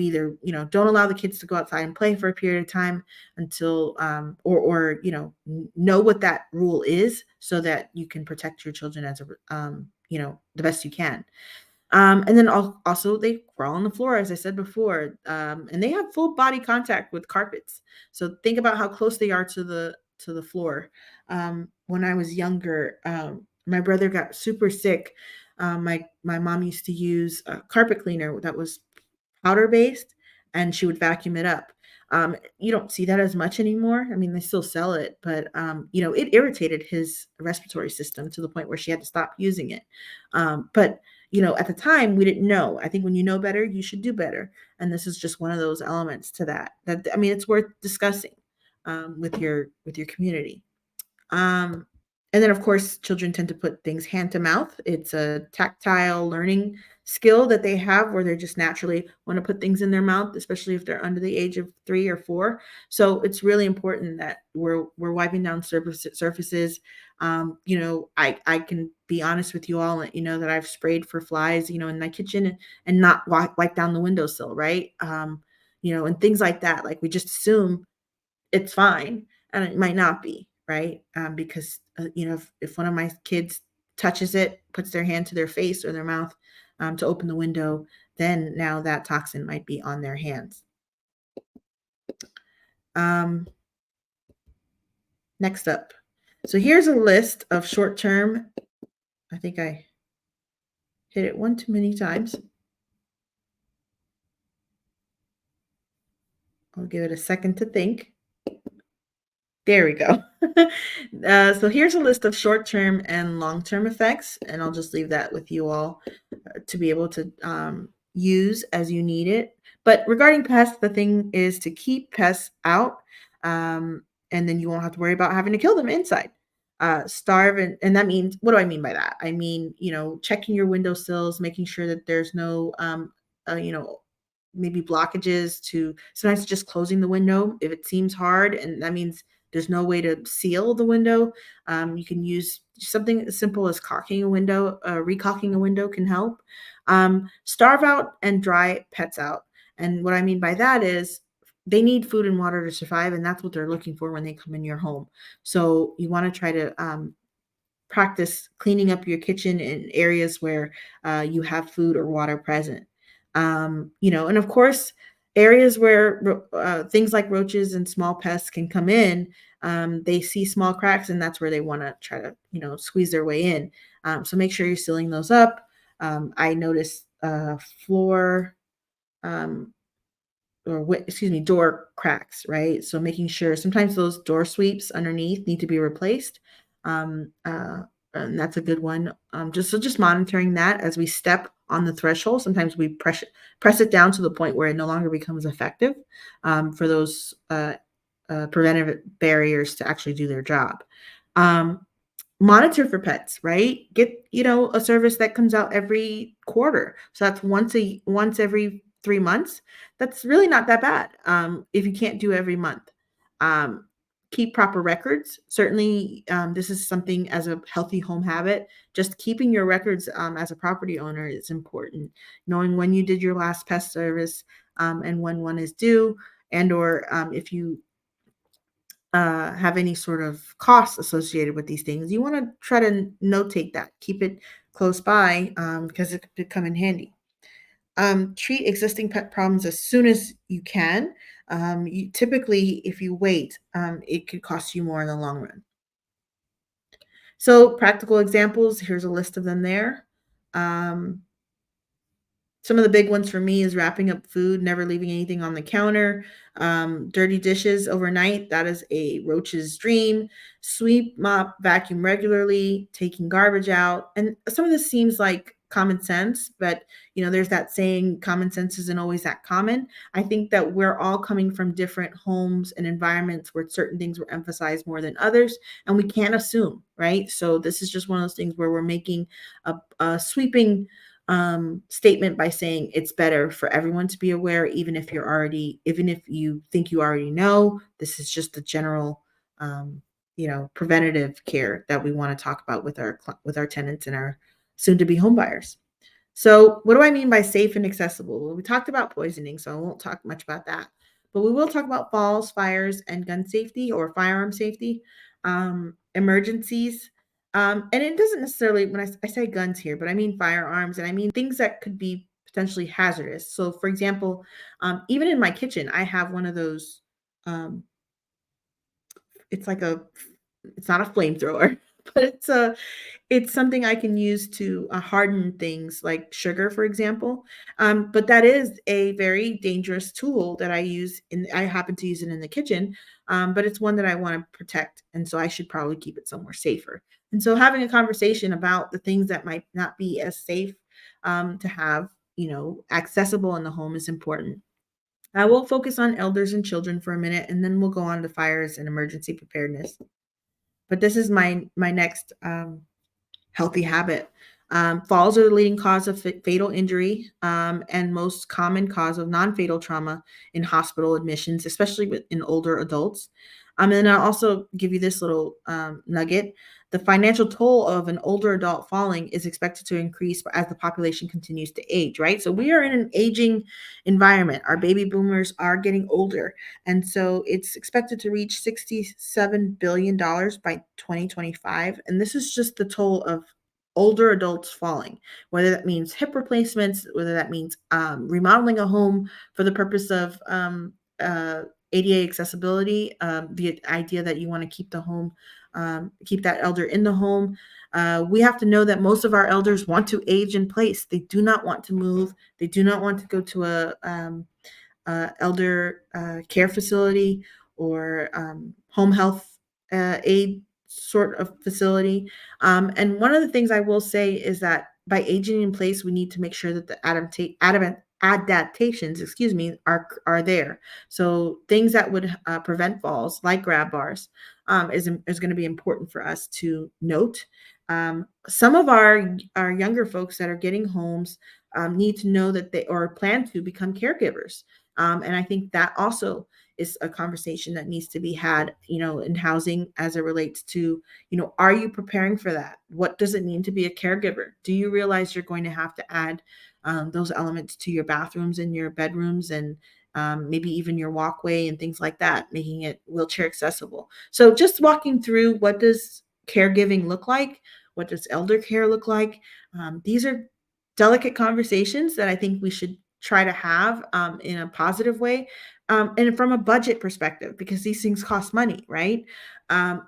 either don't allow the kids to go outside and play for a period of time until or know what that rule is, so that you can protect your children as the best you can. And then also they crawl on the floor, as I said before, and they have full body contact with carpets. So think about how close they are to the floor. When I was younger, my brother got super sick. My mom used to use a carpet cleaner that was powder based, and she would vacuum it up. You don't see that as much anymore. I mean, they still sell it, but it irritated his respiratory system to the point where she had to stop using it. But at the time, we didn't know. I think when you know better, you should do better. And this is just one of those elements to that. I mean, it's worth discussing with your community. And then, of course, children tend to put things hand to mouth. It's a tactile learning skill that they have where they just naturally want to put things in their mouth, especially if they're under the age of 3 or 4. So it's really important that we're wiping down surfaces. I can be honest with you all, and that I've sprayed for flies, in my kitchen, and not wipe down the windowsill, right? And things like that. Like we just assume it's fine, and it might not be, right? Because if one of my kids touches it, puts their hand to their face or their mouth to open the window, then now that toxin might be on their hands. Um, Next up, so here's a list of short-term. I think I hit it one too many times. I'll give it a second to think. There we go. So here's a list of short-term and long-term effects, and I'll just leave that with you all to be able to use as you need it. But regarding pests, the thing is to keep pests out, and then you won't have to worry about having to kill them inside. Starve, and that means, what do I mean by that? I mean, checking your windowsills, making sure that there's no, uh, you know, maybe blockages to sometimes just closing the window if it seems hard, and that means there's no way to seal the window. You can use something as simple as caulking a window. Recaulking a window can help. Starve out and dry pets out. And what I mean by that is they need food and water to survive, and that's what they're looking for when they come in your home. So you want to try to practice cleaning up your kitchen in areas where you have food or water present. And of course, areas where things like roaches and small pests can come in, they see small cracks, and that's where they want to try to, squeeze their way in. So make sure you're sealing those up. I noticed floor um, door cracks, right? So making sure sometimes those door sweeps underneath need to be replaced. Um, uh, and that's a good one. Just monitoring that as we step on the threshold. Sometimes we press it down to the point where it no longer becomes effective for those preventive barriers to actually do their job. Um, Monitor for pets, right? Get, a service that comes out every quarter. So that's once every 3 months. That's really not that bad. If you can't do every month. Um, Keep proper records. Certainly, this is something as a healthy home habit. Just keeping your records as a property owner is important. Knowing when you did your last pest service and when one is due, and or if you have any sort of costs associated with these things, you want to try to notate that, keep it close by because it could come in handy. Treat existing pet problems as soon as you can. Typically, if you wait, it could cost you more in the long run. So, practical examples, here's a list of them there. Um, Some of the big ones for me is wrapping up food, never leaving anything on the counter, dirty dishes overnight. That is a roach's dream. Sweep, mop, vacuum regularly, taking garbage out. And some of this seems like common sense, but there's that saying, common sense isn't always that common. I think that we're all coming from different homes and environments where certain things were emphasized more than others, and we can't assume, right? So this is just one of those things where we're making a sweeping statement by saying it's better for everyone to be aware, even if you think you already know. This is just the general preventative care that we want to talk about with our tenants and our soon to be home buyers. So what do I mean by safe and accessible? Well, we talked about poisoning, so I won't talk much about that. But we will talk about falls, fires, and gun safety or firearm safety, emergencies. And it doesn't necessarily, when I say guns here, but I mean firearms, and I mean things that could be potentially hazardous. So, for example, even in my kitchen, I have one of those. Um, it's like it's not a flamethrower, but it's something I can use to harden things like sugar, for example. But that is a very dangerous tool that I happen to use it in the kitchen, but it's one that I want to protect. And so I should probably keep it somewhere safer. And so having a conversation about the things that might not be as safe to have, accessible in the home is important. I will focus on elders and children for a minute, and then we'll go on to fires and emergency preparedness. But this is my next healthy habit. Falls are the leading cause of fatal injury and most common cause of non-fatal trauma in hospital admissions, especially in older adults. And then I'll also give you this little nugget. The financial toll of an older adult falling is expected to increase as the population continues to age, right? So we are in an aging environment. Our baby boomers are getting older. And so it's expected to reach $67 billion by 2025. And this is just the toll of older adults falling, whether that means hip replacements, whether that means remodeling a home for the purpose of ADA accessibility, the idea that you want to keep the home, keep that elder in the home. We have to know that most of our elders want to age in place. They do not want to move. They do not want to go to a elder care facility or home health aid sort of facility. And one of the things I will say is that by aging in place, we need to make sure that the adaptations, are there. So things that would prevent falls, like grab bars, is going to be important for us to note. Some of our younger folks that are getting homes need to know that they or plan to become caregivers. And I think that also is a conversation that needs to be had, in housing as it relates to, are you preparing for that? What does it mean to be a caregiver? Do you realize you're going to have to add those elements to your bathrooms and your bedrooms and maybe even your walkway and things like that, making it wheelchair accessible? So just walking through, what does caregiving look like? What does elder care look like? These are delicate conversations that I think we should try to have in a positive way, and from a budget perspective, because these things cost money, right?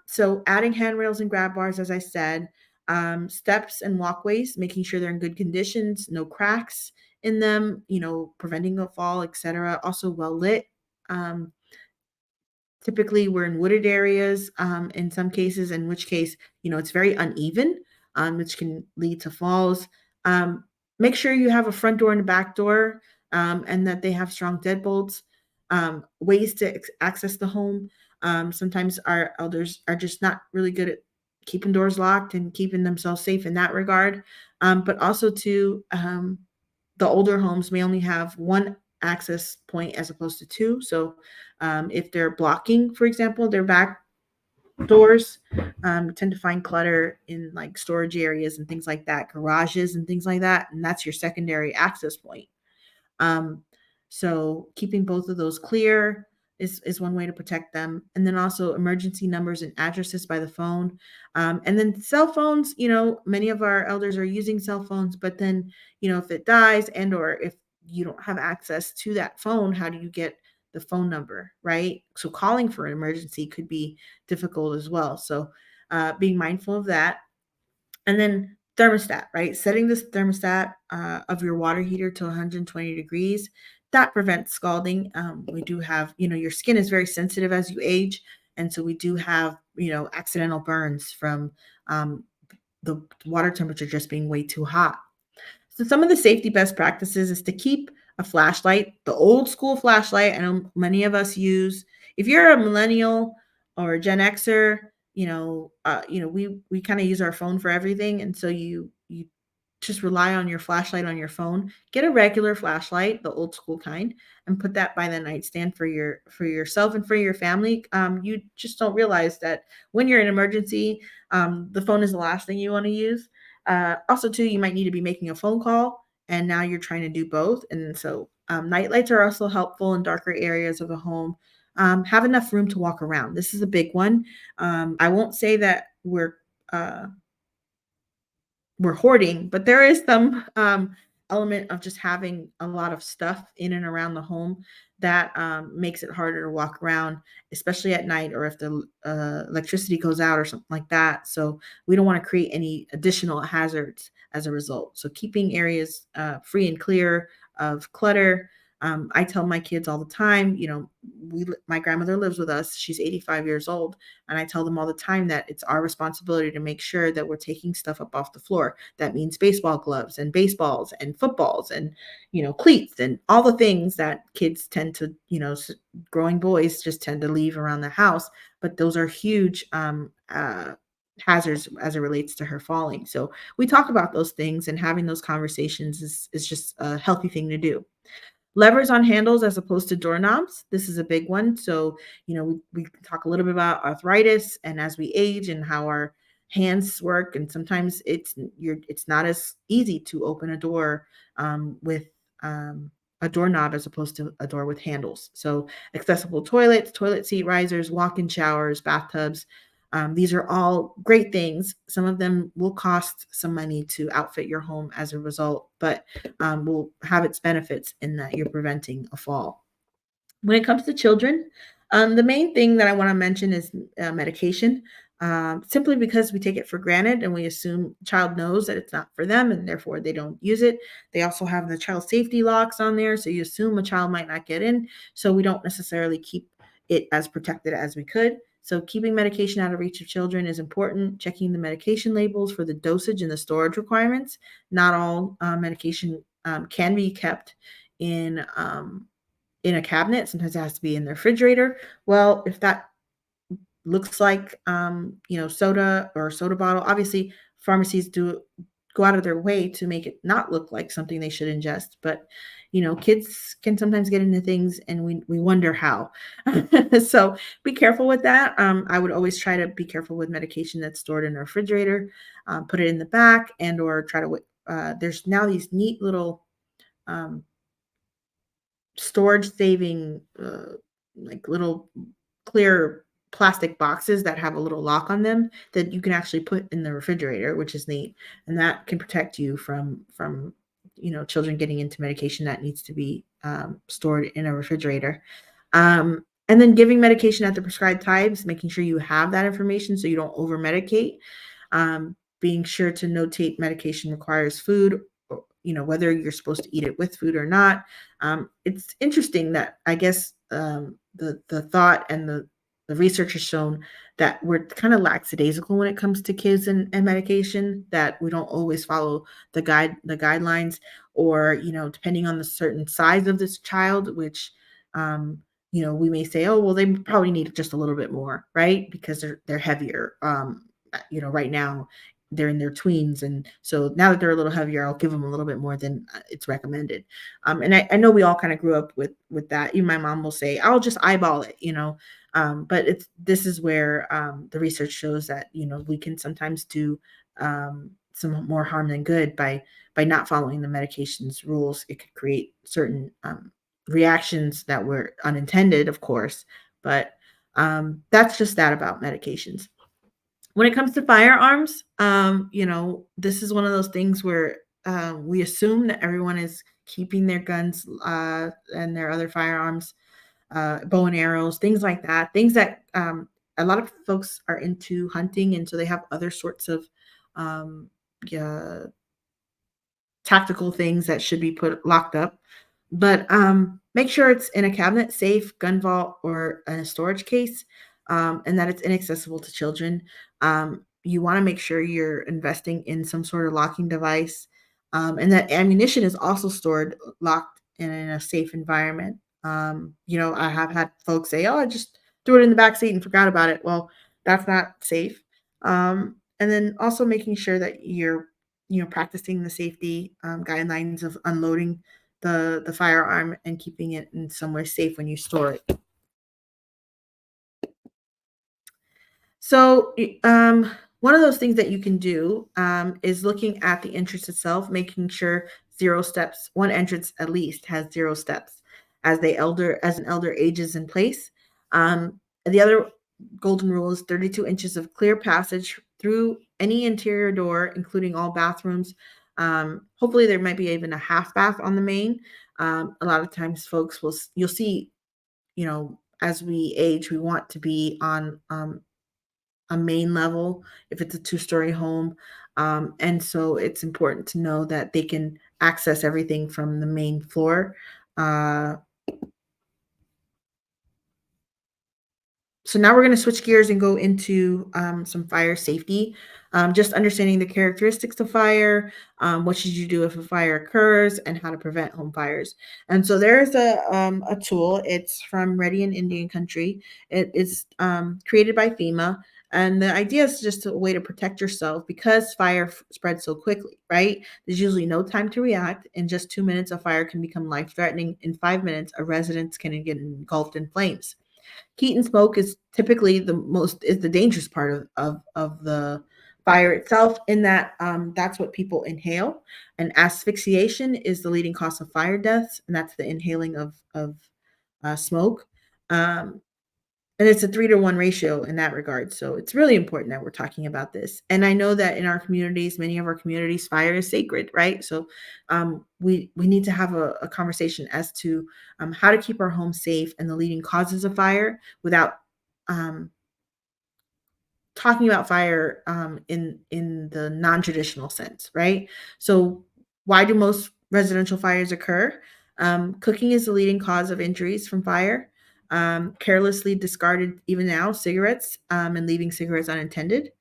So adding handrails and grab bars, as I said, steps and walkways, making sure they're in good conditions, no cracks in them, preventing a fall, etc. Also well lit. Um, Typically, we're in wooded areas in some cases, in which case, it's very uneven, which can lead to falls. Um, Make sure you have a front door and a back door, and that they have strong deadbolts. Ways to access the home. Sometimes our elders are just not really good at keeping doors locked and keeping themselves safe in that regard. But also the older homes may only have one access point as opposed to two. So if they're blocking, for example, their back doors, tend to find clutter in like storage areas and things like that, garages and things like that. And that's your secondary access point. Um, so keeping both of those clear is one way to protect them. And then also emergency numbers and addresses by the phone. And then cell phones, many of our elders are using cell phones, but then, if it dies and or if you don't have access to that phone, how do you get the phone number, right? So calling for an emergency could be difficult as well. So being mindful of that. And then thermostat, right? Setting this thermostat of your water heater to 120 degrees, that prevents scalding. We do have, your skin is very sensitive as you age. And so we do have, accidental burns from the water temperature just being way too hot. So some of the safety best practices is to keep a flashlight, the old school flashlight. I know many of us use. If you're a millennial or a Gen Xer, we kind of use our phone for everything, and so you just rely on your flashlight on your phone. Get a regular flashlight, the old school kind, and put that by the nightstand for yourself and for your family. You just don't realize that when you're in an emergency, the phone is the last thing you want to use. Also, too, you might need to be making a phone call, and now you're trying to do both. And so, night lights are also helpful in darker areas of a home. Have enough room to walk around. This is a big one. I won't say that uh, we're hoarding, but there is some element of just having a lot of stuff in and around the home that makes it harder to walk around, especially at night or if the electricity goes out or something like that. So we don't want to create any additional hazards as a result. So keeping areas free and clear of clutter, I tell my kids all the time, my grandmother lives with us. She's 85 years old. And I tell them all the time that it's our responsibility to make sure that we're taking stuff up off the floor. That means baseball gloves and baseballs and footballs and, cleats and all the things that kids tend to, growing boys just tend to leave around the house. But those are huge hazards as it relates to her falling. So we talk about those things, and having those conversations is just a healthy thing to do. Levers on handles as opposed to doorknobs. This is a big one. So, we can talk a little bit about arthritis and as we age and how our hands work. And sometimes it's not as easy to open a door with a doorknob as opposed to a door with handles. So accessible toilets, toilet seat risers, walk-in showers, bathtubs. These are all great things. Some of them will cost some money to outfit your home as a result, but will have its benefits in that you're preventing a fall. When it comes to children, the main thing that I want to mention is medication. Simply because we take it for granted and we assume the child knows that it's not for them and therefore they don't use it. They also have the child safety locks on there, so you assume a child might not get in, so we don't necessarily keep it as protected as we could. So keeping medication out of reach of children is important. Checking the medication labels for the dosage and the storage requirements. Not all medication can be kept in a cabinet. Sometimes it has to be in the refrigerator. Well, if that looks like, soda or soda bottle, obviously pharmacies do go out of their way to make it not look like something they should ingest. But, kids can sometimes get into things and we wonder how. So be careful with that. I would always try to be careful with medication that's stored in a refrigerator, put it in the back and or try to, there's now these neat little, um, storage saving, like little clear plastic boxes that have a little lock on them that you can actually put in the refrigerator, which is neat, and that can protect you from children getting into medication that needs to be stored in a refrigerator. And then giving medication at the prescribed times, making sure you have that information so you don't over medicate. Being sure to notate medication requires food, whether you're supposed to eat it with food or not. It's interesting that I guess the thought and the research has shown that we're kind of lackadaisical when it comes to kids and medication, that we don't always follow the guidelines, or depending on the certain size of this child, which we may say, oh well, they probably need just a little bit more, right? Because they're heavier. Right now they're in their tweens, and so now that they're a little heavier, I'll give them a little bit more than it's recommended. And I know we all kind of grew up with that. Even my mom will say, I'll just eyeball it, but this is where the research shows that we can sometimes do some more harm than good by not following the medication's rules. It could create certain reactions that were unintended, of course, but that's just that about medications. When it comes to firearms, this is one of those things where we assume that everyone is keeping their guns and their other firearms, bow and arrows, things like that. Things that a lot of folks are into hunting, and so they have other sorts of yeah, tactical things that should be put locked up. But make sure it's in a cabinet, safe, gun vault, or in a storage case, and that it's inaccessible to children. You want to make sure you're investing in some sort of locking device, and that ammunition is also stored locked and in a safe environment. I have had folks say, "Oh, I just threw it in the back seat and forgot about it." Well, that's not safe. And then also making sure that you're practicing the safety guidelines of unloading the firearm and keeping it in somewhere safe when you store it. So, one of those things that you can do is looking at the entrance itself, making sure 0 steps, one entrance at least has 0 steps as an elder ages in place. The other golden rule is 32 inches of clear passage through any interior door, including all bathrooms. Hopefully, there might be even a half bath on the main. A lot of times, folks you'll see, as we age, we want to be on a main level if it's a two-story home. And so it's important to know that they can access everything from the main floor. So now we're going to switch gears and go into some fire safety. Just understanding the characteristics of fire, what should you do if a fire occurs, and how to prevent home fires. And so there's a tool. It's from Ready in Indian Country. It is created by FEMA. And the idea is just a way to protect yourself because fire spreads so quickly, right? There's usually no time to react. In just 2 minutes, a fire can become life threatening. In 5 minutes, a residence can get engulfed in flames. Heat and smoke is typically the dangerous part of the fire itself, in that that's what people inhale, and asphyxiation is the leading cause of fire deaths, and that's the inhaling of smoke. um, and it's a 3-to-1 ratio in that regard. So it's really important that we're talking about this. And I know that in our communities, many of our communities, fire is sacred, right? So we need to have a conversation as to how to keep our homes safe and the leading causes of fire without um, talking about fire in the non-traditional sense, right? So why do most residential fires occur? Cooking is the leading cause of injuries from fire. Carelessly discarded, even now, cigarettes and leaving cigarettes unattended.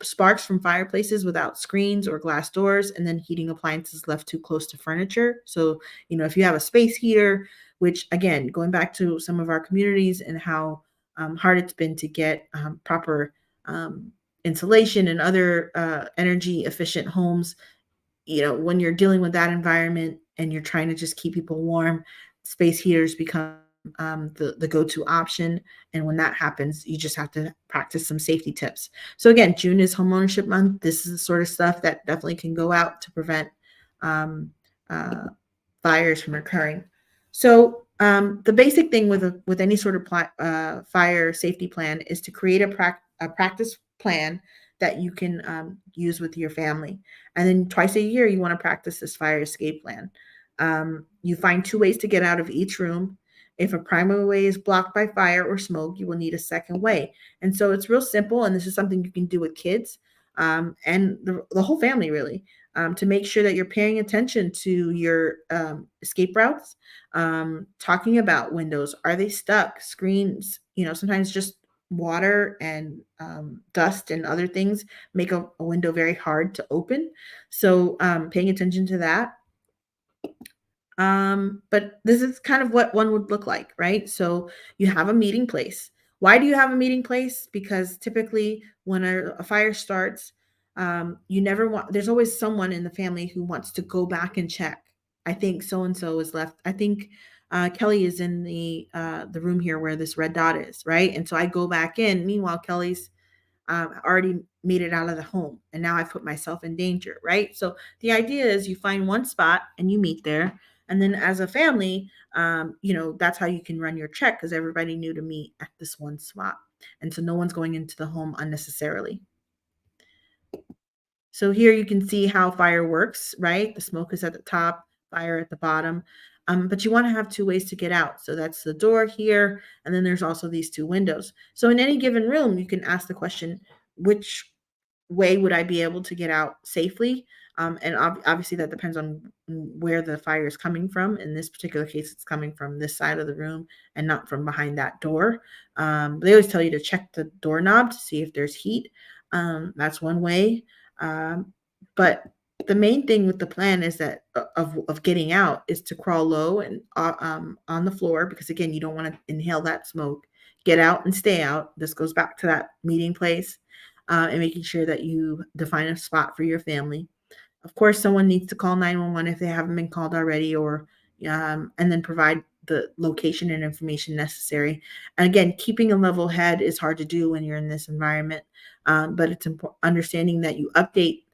Sparks from fireplaces without screens or glass doors, and then heating appliances left too close to furniture. So, if you have a space heater, which again, going back to some of our communities and how hard it's been to get proper insulation and other energy efficient homes. When you're dealing with that environment and you're trying to just keep people warm, space heaters become the go-to option. And when that happens, you just have to practice some safety tips. So again, June is homeownership month. This is the sort of stuff that definitely can go out to prevent um, uh, fires from occurring. So the basic thing with any sort of fire safety plan is to create a practice plan that you can use with your family. And then twice a year, you want to practice this fire escape plan. You find 2 ways to get out of each room. If a primary way is blocked by fire or smoke, you will need a second way. And so it's real simple. And this is something you can do with kids and the whole family, really, to make sure that you're paying attention to your escape routes, talking about windows. Are they stuck? Screens, sometimes just water and dust and other things make a window very hard to open. So paying attention to that. But this is kind of what one would look like, right? So you have a meeting place. Why do you have a meeting place? Because typically when a fire starts, you never want, there's always someone in the family who wants to go back and check. I think so and so is left. I think Kelly is in the room here where this red dot is, right? And so I go back in. Meanwhile, Kelly's already made it out of the home, and now I've put myself in danger, right? So the idea is you find one spot and you meet there, and then as a family, that's how you can run your check because everybody knew to meet at this one spot, and so no one's going into the home unnecessarily. So here you can see how fire works, right? The smoke is at the top, fire at the bottom. But you want to have 2 ways to get out. So that's the door here, and then there's also these 2 windows. So in any given room, you can ask the question, which way would I be able to get out safely? And obviously that depends on where the fire is coming from. In this particular case, it's coming from this side of the room and not from behind that door. They always tell you to check the doorknob to see if there's heat. That's one way. Um, but the main thing with the plan is that of getting out is to crawl low and on the floor, because again, you don't want to inhale that smoke. Get out and stay out. This goes back to that meeting place and making sure that you define a spot for your family. Of course, someone needs to call 911 if they haven't been called already, or and then provide the location and information necessary. And again, keeping a level head is hard to do when you're in this environment, but it's understanding that you update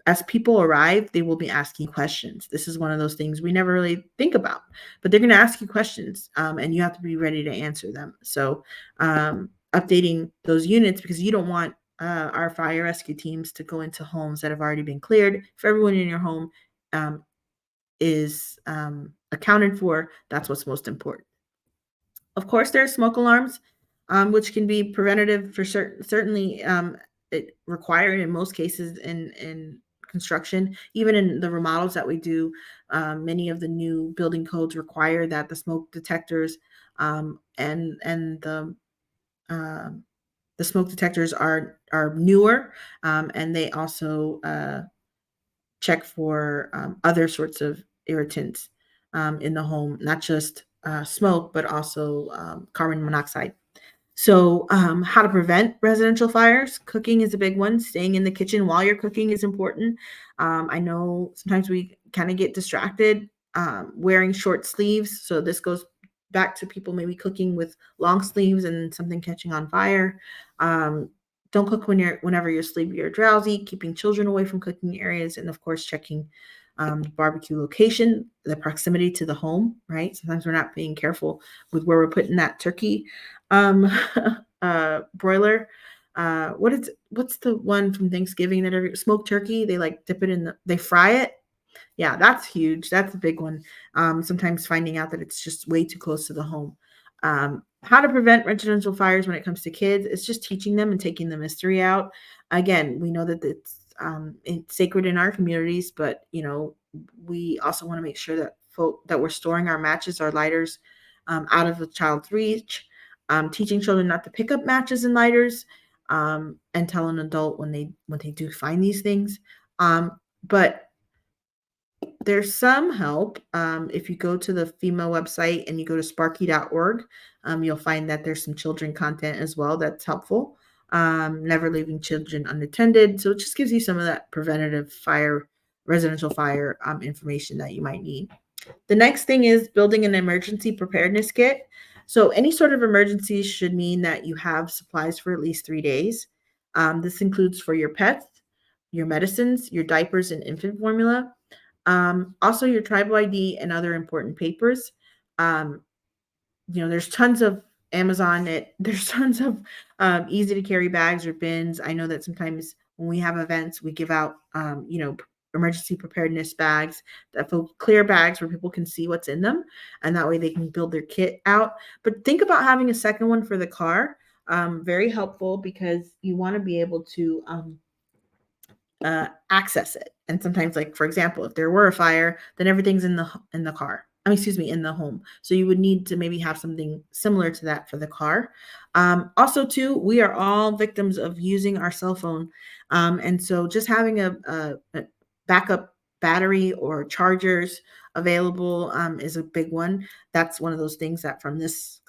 as people arrive. They will be asking questions. This is one of those things we never really think about, but they're going to ask you questions, and you have to be ready to answer them. So updating those units, because you don't want our fire rescue teams to go into homes that have already been cleared. If everyone in your home is accounted for, that's what's most important. Of course, there are smoke alarms, which can be preventative for certainly required in most cases in construction. Even in the remodels that we do, many of the new building codes require that the smoke detectors and um, the smoke detectors are newer, and they also check for other sorts of irritants in the home, not just smoke, but also carbon monoxide. So, how to prevent residential fires? Cooking is a big one. Staying in the kitchen while you're cooking is important. I know sometimes we kind of get distracted wearing short sleeves. So, this goes back to people maybe cooking with long sleeves and something catching on fire. Um, don't cook whenever you're sleepy or drowsy. Keeping children away from cooking areas, and of course, checking the barbecue location, the proximity to the home. Right. Sometimes we're not being careful with where we're putting that turkey um broiler. What's the one from Thanksgiving that every smoked turkey, they like dip it in they fry it. Yeah, that's huge. That's a big one. Sometimes finding out that it's just way too close to the home. How to prevent residential fires when it comes to kids, it's just teaching them and taking the mystery out. Again, we know that it's sacred in our communities, but we also want to make sure that we're storing our matches, our lighters, out of the child's reach. Teaching children not to pick up matches and lighters, and tell an adult when they do find these things. But there's some help. If you go to the FEMA website and you go to sparky.org, you'll find that there's some children content as well that's helpful. Never leaving children unattended. So it just gives you some of that preventative residential fire information that you might need. The next thing is building an emergency preparedness kit. So any sort of emergency should mean that you have supplies for at least 3 days. This includes for your pets, your medicines, your diapers and infant formula, also your tribal ID and other important papers. Um, there's tons of there's tons of easy to carry bags or bins. I know that sometimes when we have events, we give out, emergency preparedness bags, that clear bags where people can see what's in them, and that way they can build their kit out. But think about having a second one for the car. Very helpful, because you want to be able to access it. And sometimes, like for example, if there were a fire, then everything's in the car. Excuse me, in the home. So you would need to maybe have something similar to that for the car. Also, too, we are all victims of using our cell phone, and so just having a backup battery or chargers available is a big one. That's one of those things that from this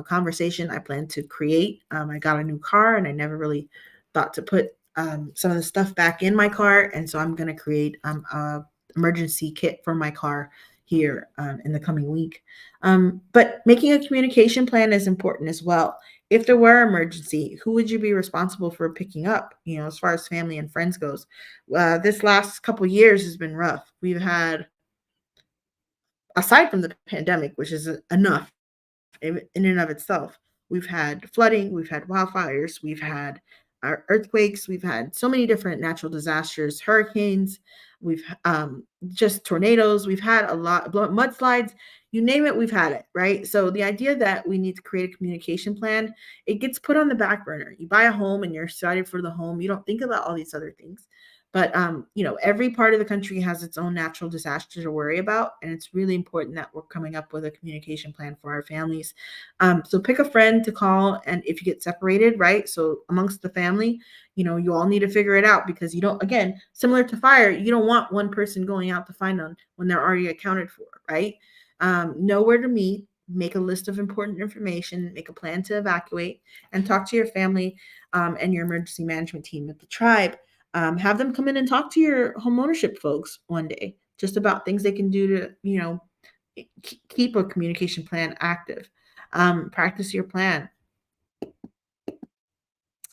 conversation I plan to create. I got a new car and I never really thought to put some of the stuff back in my car, and so I'm going to create a emergency kit for my car here in the coming week. But making a communication plan is important as well. If there were emergency, who would you be responsible for picking up? As far as family and friends goes, this last couple years has been rough. We've had, aside from the pandemic, which is enough in and of itself. We've had flooding, we've had wildfires, we've had earthquakes, we've had so many different natural disasters, hurricanes, we've just tornadoes, we've had a lot, mudslides, you name it, we've had it, right? So the idea that we need to create a communication plan, it gets put on the back burner. You buy a home and you're excited for the home. You don't think about all these other things. But every part of the country has its own natural disaster to worry about, and it's really important that we're coming up with a communication plan for our families. So pick a friend to call, and if you get separated, right? So amongst the family, you all need to figure it out, because you don't, again, similar to fire, you don't want one person going out to find them when they're already accounted for, right? Know where to meet, make a list of important information, make a plan to evacuate, and talk to your family and your emergency management team at the tribe. Have them come in and talk to your homeownership folks one day, just about things they can do to, keep a communication plan active. Practice your plan.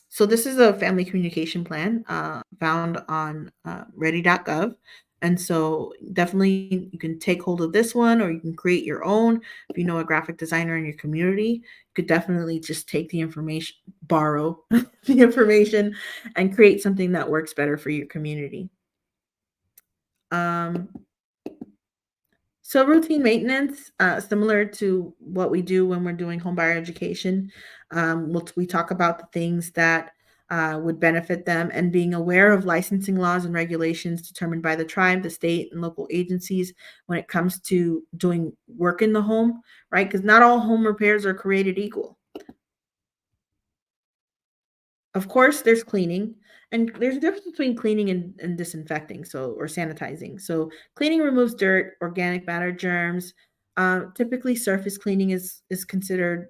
So this is a family communication plan found on ready.gov. And so definitely you can take hold of this one, or you can create your own. If you know a graphic designer in your community, you could definitely just take the information, borrow the information, and create something that works better for your community. Um, So routine maintenance, similar to what we do when we're doing homebuyer education. We talk about the things that would benefit them, and being aware of licensing laws and regulations determined by the tribe, the state, and local agencies when it comes to doing work in the home, right? Because not all home repairs are created equal. Of course, there's cleaning, and there's a difference between cleaning and disinfecting, so or sanitizing. So cleaning removes dirt, organic matter, germs. Typically, surface cleaning is considered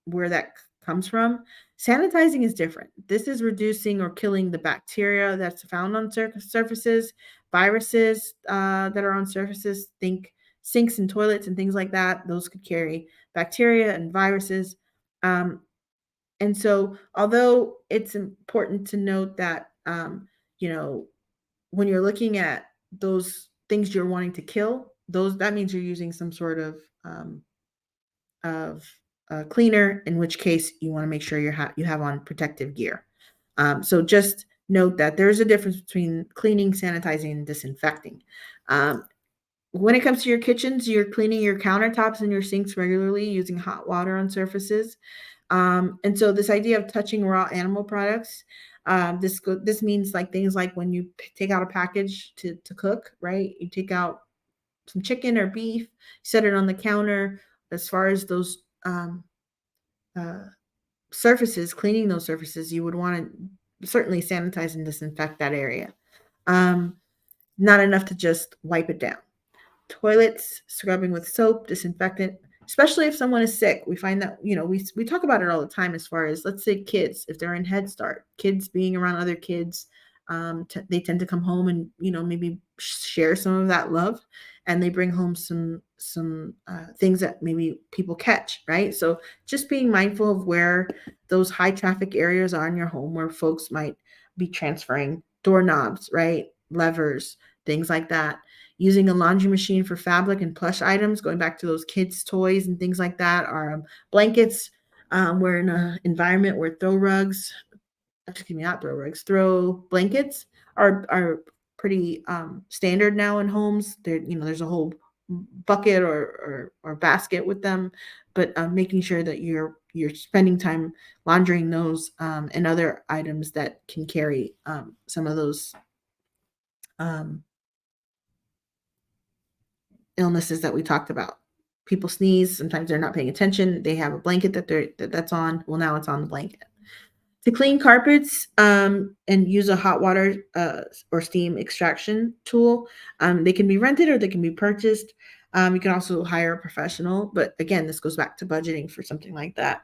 where that comes from. Sanitizing is different. This is reducing or killing the bacteria that's found on surfaces, viruses that are on surfaces. Think sinks and toilets and things like that. Those could carry bacteria and viruses. Um, and so, although it's important to note that, you know, when you're looking at those things you're wanting to kill, those that means you're using some sort of cleaner. In which case, you want to make sure you have on protective gear. So just note that there's a difference between cleaning, sanitizing, and disinfecting. Um, when it comes to your kitchens, you're cleaning your countertops and your sinks regularly using hot water on surfaces. And so this idea of touching raw animal products, this means like things like when you take out a package to cook, right? You take out some chicken or beef, set it on the counter. As far as those uh, surfaces, cleaning those surfaces, you would want to certainly sanitize and disinfect that area. Um, Not enough to just wipe it down. Toilets, scrubbing with soap, disinfectant, especially if someone is sick. We find that, we talk about it all the time as far as, let's say, kids, if they're in Head Start, kids being around other kids, they tend to come home and, maybe share some of that love, and they bring home some things that maybe people catch, right? So just being mindful of where those high traffic areas are in your home where folks might be transferring doorknobs, right? Levers, things like that. Using a laundry machine for fabric and plush items, going back to those kids' toys and things like that, or blankets. We're in an environment where throw blankets are pretty standard now in homes. There's a whole bucket or basket with them, but making sure that you're spending time laundering those and other items that can carry some of those um, illnesses that we talked about. People sneeze, sometimes they're not paying attention. They have a blanket that's on. Well, now it's on the blanket. To clean carpets and use a hot water or steam extraction tool, they can be rented or they can be purchased. You can also hire a professional, but again, this goes back to budgeting for something like that.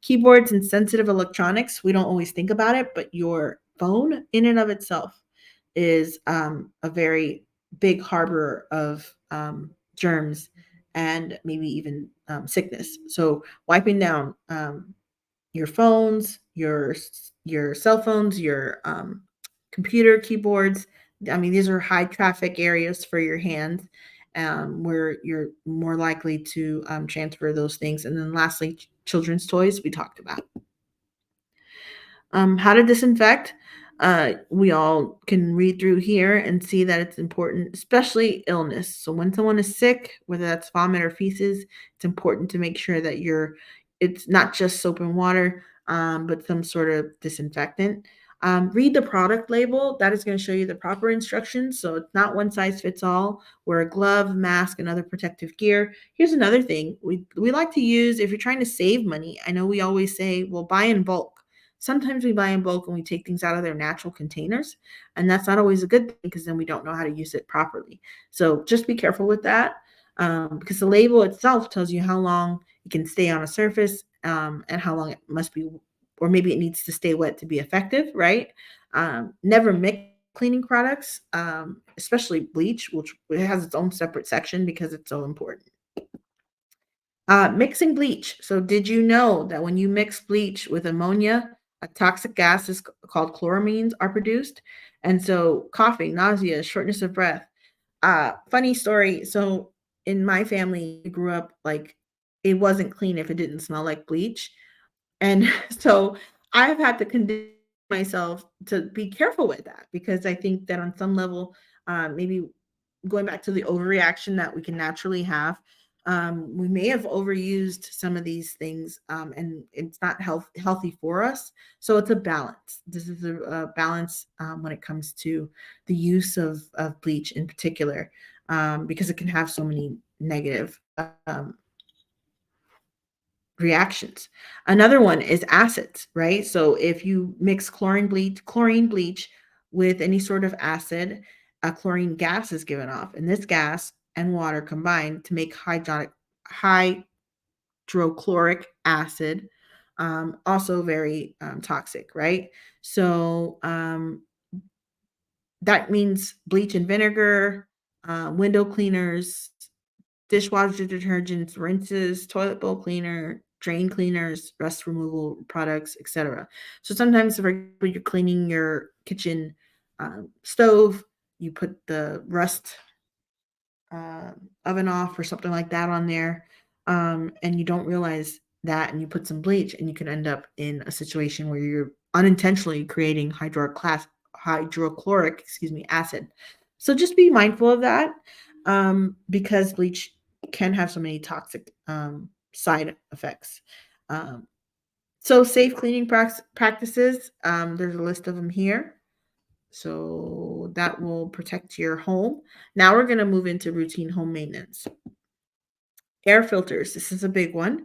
Keyboards and sensitive electronics, we don't always think about it, but your phone in and of itself is a very big harbor of germs and maybe even sickness. So wiping down your phones, your cell phones, your computer keyboards. I mean, these are high traffic areas for your hands, where you're more likely to transfer those things. And then lastly, children's toys we talked about. How to disinfect. We all can read through here and see that it's important, especially illness. So when someone is sick, whether that's vomit or feces, it's important to make sure that it's not just soap and water, but some sort of disinfectant. Read the product label. That is going to show you the proper instructions. So it's not one size fits all. Wear a glove, mask, and other protective gear. Here's another thing we like to use if you're trying to save money. I know we always say, well, buy in bulk. Sometimes we buy in bulk and we take things out of their natural containers, and that's not always a good thing because then we don't know how to use it properly. So just be careful with that, because the label itself tells you how long it can stay on a surface, and how long it must be, or maybe it needs to stay wet to be effective, right? Never mix cleaning products, especially bleach, which it has its own separate section because it's so important. Mixing bleach. So did you know that when you mix bleach with ammonia, a toxic gas called chloramines are produced? And so coughing, nausea, shortness of breath. Funny story. So in my family, we grew up like it wasn't clean if it didn't smell like bleach. And so I've had to condition myself to be careful with that because I think that on some level, maybe going back to the overreaction that we can naturally have, We may have overused some of these things, and it's not healthy for us. So it's a balance. This is a balance when it comes to the use of bleach in particular, because it can have so many negative reactions. Another one is acids, right? So if you mix chlorine bleach with any sort of acid, a chlorine gas is given off, and this gas and water combine to make hydrochloric acid, also very toxic, right? So that means bleach and vinegar, window cleaners, dishwasher detergents, rinses, toilet bowl cleaner, drain cleaners, rust removal products, etc. So sometimes, for example, you're cleaning your kitchen stove, you put the rust uh, oven off or something like that on there, and you don't realize that, and you put some bleach, and you can end up in a situation where you're unintentionally creating hydrochloric, acid. So just be mindful of that, because bleach can have so many toxic side effects. Um, so safe cleaning practices, there's a list of them here. So that will protect your home. Now we're going to move into routine home maintenance. Air filters. This is a big one.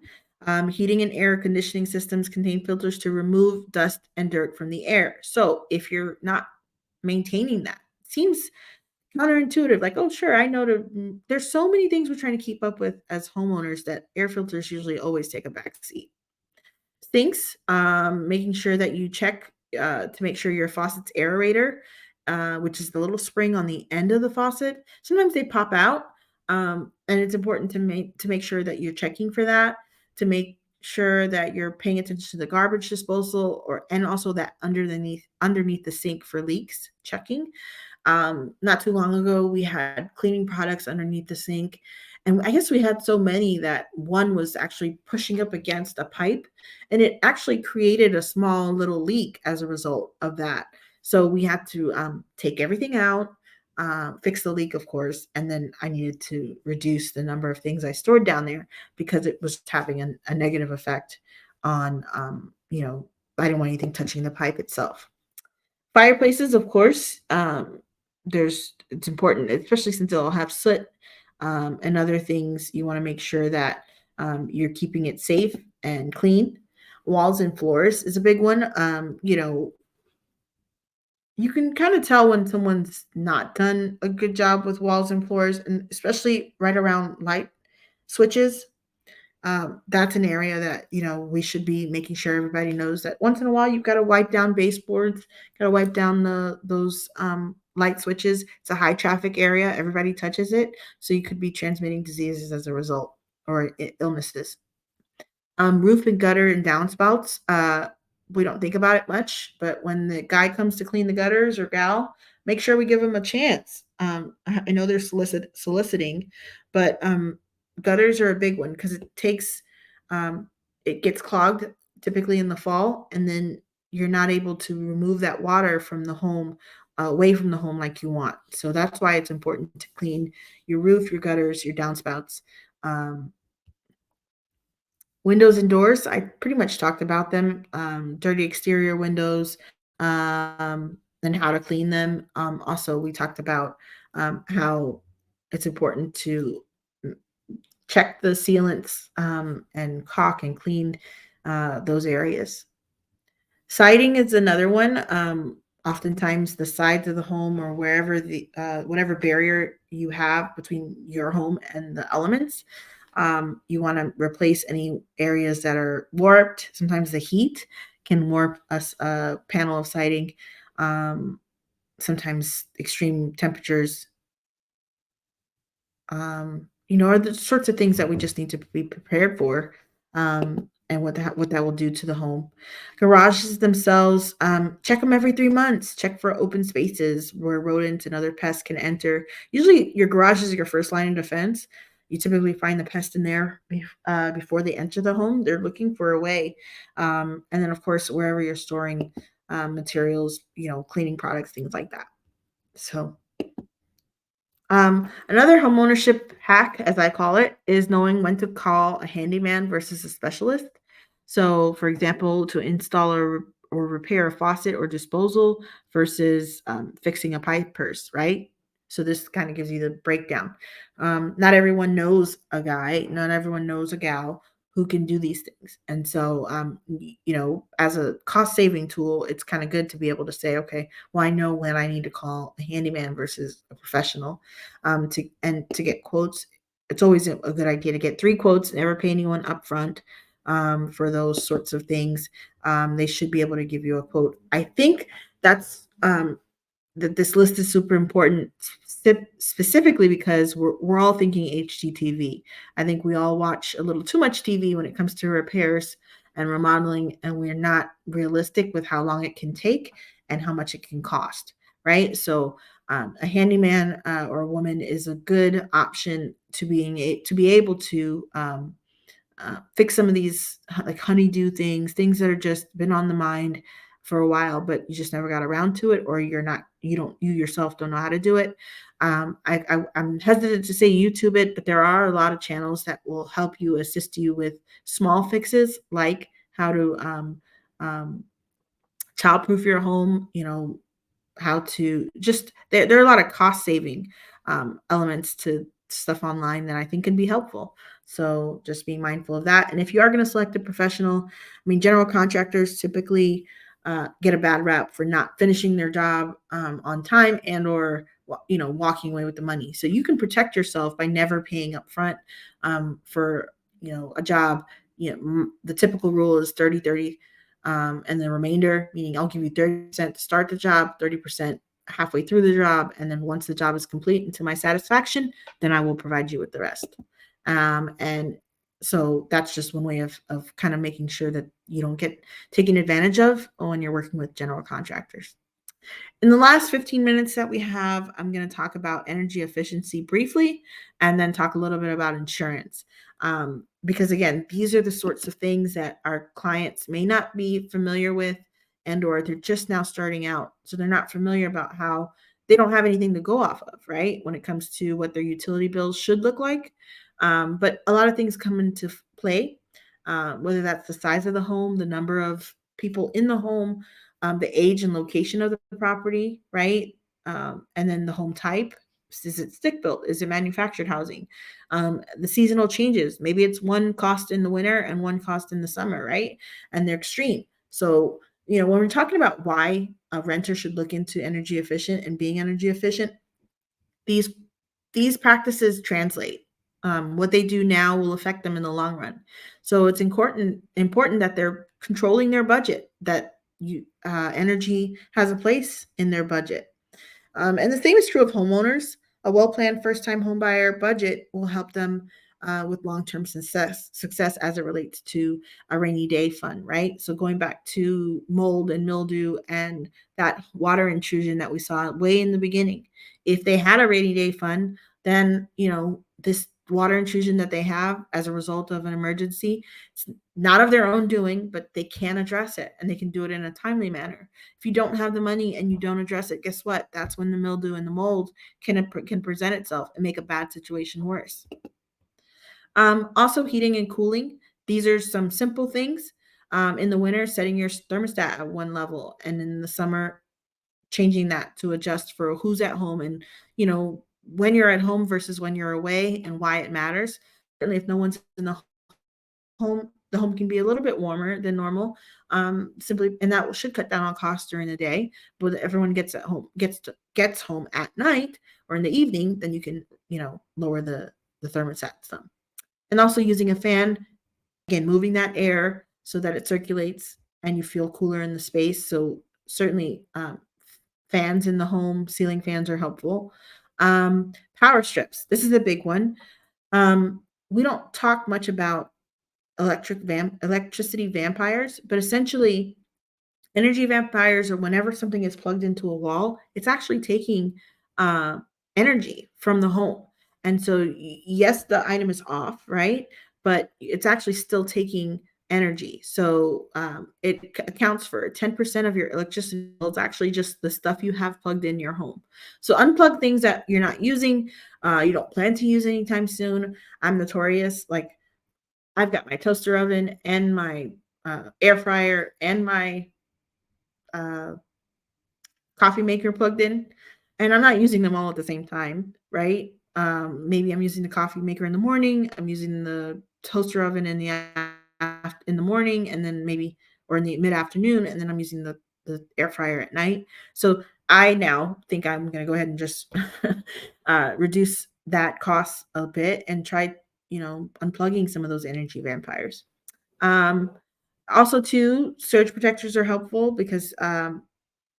Heating and air conditioning systems contain filters to remove dust and dirt from the air. So if you're not maintaining that, seems counterintuitive. Like, oh, sure, I know there's so many things we're trying to keep up with as homeowners that air filters usually always take a back seat. Sinks, making sure that you check to make sure your faucet's aerator, which is the little spring on the end of the faucet. Sometimes they pop out, and it's important to make sure that you're checking for that, to make sure that you're paying attention to the garbage disposal, and also that underneath the sink for leaks, checking. Not too long ago, we had cleaning products underneath the sink. And I guess we had so many that one was actually pushing up against a pipe, and it actually created a small little leak as a result of that. So we had to take everything out, fix the leak, of course, and then I needed to reduce the number of things I stored down there because it was having a negative effect on, I didn't want anything touching the pipe itself. Fireplaces, of course, it's important, especially since it'll have soot, and other things. You want to make sure that you're keeping it safe and clean. Walls and floors is a big one. You can kind of tell when someone's not done a good job with walls and floors, and especially right around light switches. That's an area that we should be making sure everybody knows that once in a while you've got to wipe down baseboards, got to wipe down those light switches. It's a high traffic area; everybody touches it, so you could be transmitting diseases as a result, or illnesses. Roof and gutter and downspouts. We don't think about it much, but when the guy comes to clean the gutters, or gal, make sure we give him a chance. I know they're soliciting, but gutters are a big one because um, it gets clogged typically in the fall, and then you're not able to remove that water from the home, away from the home like you want. So that's why it's important to clean your roof, your gutters, your downspouts. Um, Windows and doors, I pretty much talked about them. Dirty exterior windows, and how to clean them. Also, we talked about how it's important to check the sealants, and caulk and clean those areas. Siding is another one. Oftentimes, the sides of the home, or wherever whatever barrier you have between your home and the elements, you want to replace any areas that are warped. Sometimes the heat can warp a panel of siding. Sometimes extreme temperatures, are the sorts of things that we just need to be prepared for, and what that will do to the home. Garages themselves, check them every 3 months. Check for open spaces where rodents and other pests can enter. Usually, your garage is your first line of defense. You typically find the pest in there before they enter the home. They're looking for a way, and then of course wherever you're storing materials, cleaning products, things like that. So Another homeownership hack, as I call it, is knowing when to call a handyman versus a specialist. So, for example, to install or repair a faucet or disposal versus fixing a pipe burst, right? So this kind of gives you the breakdown. Not everyone knows a guy, not everyone knows a gal who can do these things. And so, as a cost saving tool, it's kind of good to be able to say, okay, well, I know when I need to call a handyman versus a professional to get quotes. It's always a good idea to get 3 quotes, never pay anyone upfront for those sorts of things. They should be able to give you a quote. I think that's that this list is super important specifically because we're all thinking HGTV. I think we all watch a little too much TV when it comes to repairs and remodeling, and we're not realistic with how long it can take and how much it can cost, right? So a handyman or a woman is a good option to to be able to fix some of these like honeydew things that are just been on the mind for a while, but you just never got around to it, or you yourself don't know how to do it. I'm hesitant to say YouTube it, but there are a lot of channels that will help you assist you with small fixes, like how to um, childproof your home, how to just there are a lot of cost saving elements to stuff online that I think can be helpful. So just being mindful of that. And if you are going to select a professional, I mean, general contractors typically get a bad rap for not finishing their job on time and or walking away with the money. So you can protect yourself by never paying up front for a job. The typical rule is 30-30, and the remainder, meaning I'll give you 30% to start the job, 30% halfway through the job, and then once the job is complete and to my satisfaction, then I will provide you with the rest. And so that's just one way of kind of making sure that you don't get taken advantage of when you're working with general contractors. In the last 15 minutes that we have, I'm going to talk about energy efficiency briefly and then talk a little bit about insurance. Because again, these are the sorts of things that our clients may not be familiar with and or they're just now starting out. So they're not familiar about how they don't have anything to go off of, right? When it comes to what their utility bills should look like. But a lot of things come into play, whether that's the size of the home, the number of people in the home, the age and location of the property, right? And then the home type. Is it stick built? Is it manufactured housing? The seasonal changes. Maybe it's one cost in the winter and one cost in the summer, right? And they're extreme. So, when we're talking about why a renter should look into energy efficient and being energy efficient, these these practices translate. What they do now will affect them in the long run. So it's important that they're controlling their budget, that energy has a place in their budget. And the same is true of homeowners. A well-planned first-time homebuyer budget will help them with long-term success as it relates to a rainy day fund, right? So going back to mold and mildew and that water intrusion that we saw way in the beginning, if they had a rainy day fund, then this water intrusion that they have as a result of an emergency, it's not of their own doing, but they can address it and they can do it in a timely manner. If you don't have the money and you don't address it, guess what? That's when the mildew and the mold can present itself and make a bad situation worse. Also, heating and cooling. These are some simple things. In the winter, setting your thermostat at one level, and in the summer, changing that to adjust for who's at home and when you're at home versus when you're away and why it matters. Certainly, if no one's in the home can be a little bit warmer than normal, simply, and that should cut down on costs during the day. But if everyone gets home at night or in the evening, then you can lower the thermostat some. And also using a fan, again, moving that air so that it circulates and you feel cooler in the space. So certainly, fans in the home, ceiling fans are helpful. Power strips. This is a big one. We don't talk much about electricity vampires, but essentially energy vampires are whenever something is plugged into a wall, it's actually taking uh, energy from the home. And so yes, the item is off, right? But it's actually still taking energy. So it accounts for 10% of your electricity bill. It's actually just the stuff you have plugged in your home. So unplug things that you're not using, you don't plan to use anytime soon. I'm notorious. Like, I've got my toaster oven and my air fryer and my uh, coffee maker plugged in, and I'm not using them all at the same time, right? Maybe I'm using the coffee maker in the morning, I'm using the toaster oven in the morning, and then maybe or in the mid afternoon, and then I'm using the air fryer at night. So I now think I'm going to go ahead and just reduce that cost a bit and try, unplugging some of those energy vampires. Um, Also, too, surge protectors are helpful because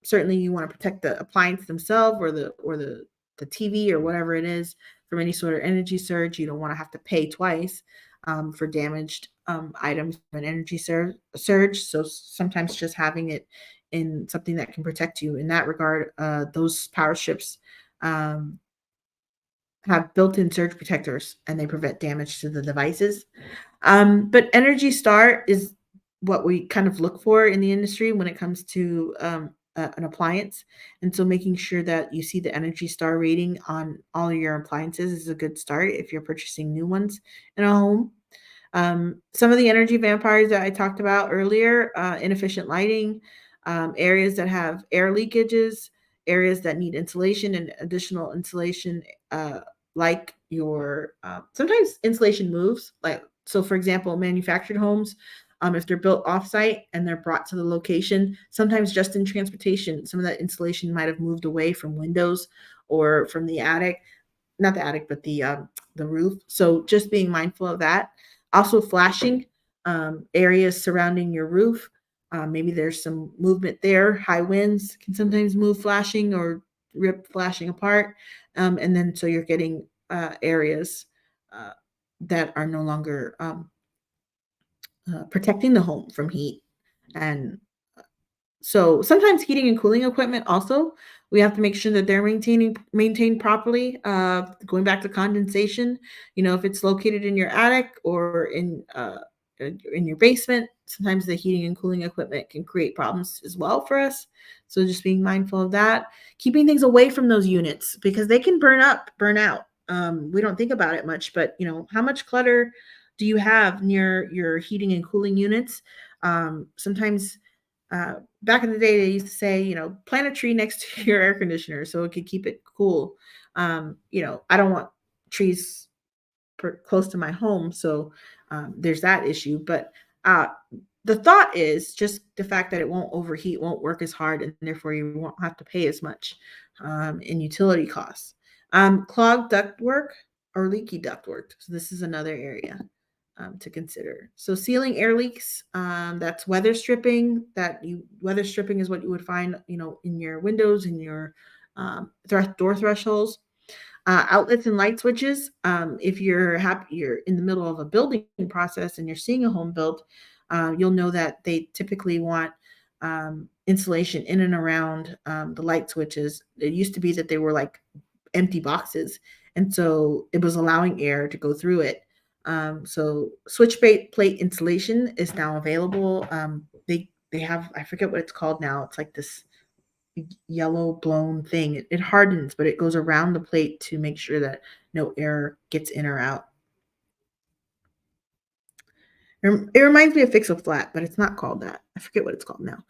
certainly you want to protect the appliance themselves or the TV or whatever it is from any sort of energy surge. You don't want to have to pay twice for damaged items from an energy surge. So sometimes just having it in something that can protect you in that regard, those power strips um, have built-in surge protectors and they prevent damage to the devices. But Energy Star is what we kind of look for in the industry when it comes to an appliance. And so making sure that you see the Energy Star rating on all your appliances is a good start if you're purchasing new ones in a home. Some of the energy vampires that I talked about earlier, inefficient lighting, areas that have air leakages, areas that need insulation and additional insulation, like your sometimes insulation moves. Like, so, for example, manufactured homes, if they're built offsite and they're brought to the location, sometimes just in transportation, some of that insulation might have moved away from windows or from the attic, not the attic, but the roof. So just being mindful of that. Also, flashing areas surrounding your roof. Maybe there's some movement there. High winds can sometimes move flashing or rip flashing apart, and then so you're getting areas uh, that are no longer protecting the home from heat. And so sometimes heating and cooling equipment also, we have to make sure that they're maintained properly. Going back to condensation, if it's located in your attic or in your basement, sometimes the heating and cooling equipment can create problems as well for us. So just being mindful of that, keeping things away from those units because they can burn out. We don't think about it much, but how much clutter do you have near your heating and cooling units? Sometimes back in the day, they used to say, plant a tree next to your air conditioner so it could keep it cool. I don't want trees close to my home, so there's that issue. But uh, the thought is just the fact that it won't overheat, won't work as hard, and therefore you won't have to pay as much in utility costs. Clogged ductwork or leaky ductwork. So this is another area to consider. So sealing air leaks, that's weather stripping. Weather stripping is what you would find, in your windows, in your door thresholds. Outlets and light switches. If you're in the middle of a building process and you're seeing a home built, you'll know that they typically want insulation in and around the light switches. It used to be that they were like empty boxes, and so it was allowing air to go through it. So switch plate insulation is now available. They have, I forget what it's called now. It's like this yellow blown thing. It hardens, but it goes around the plate to make sure that no air gets in or out. It reminds me of Fix a Flat, but it's not called that. I forget what it's called now.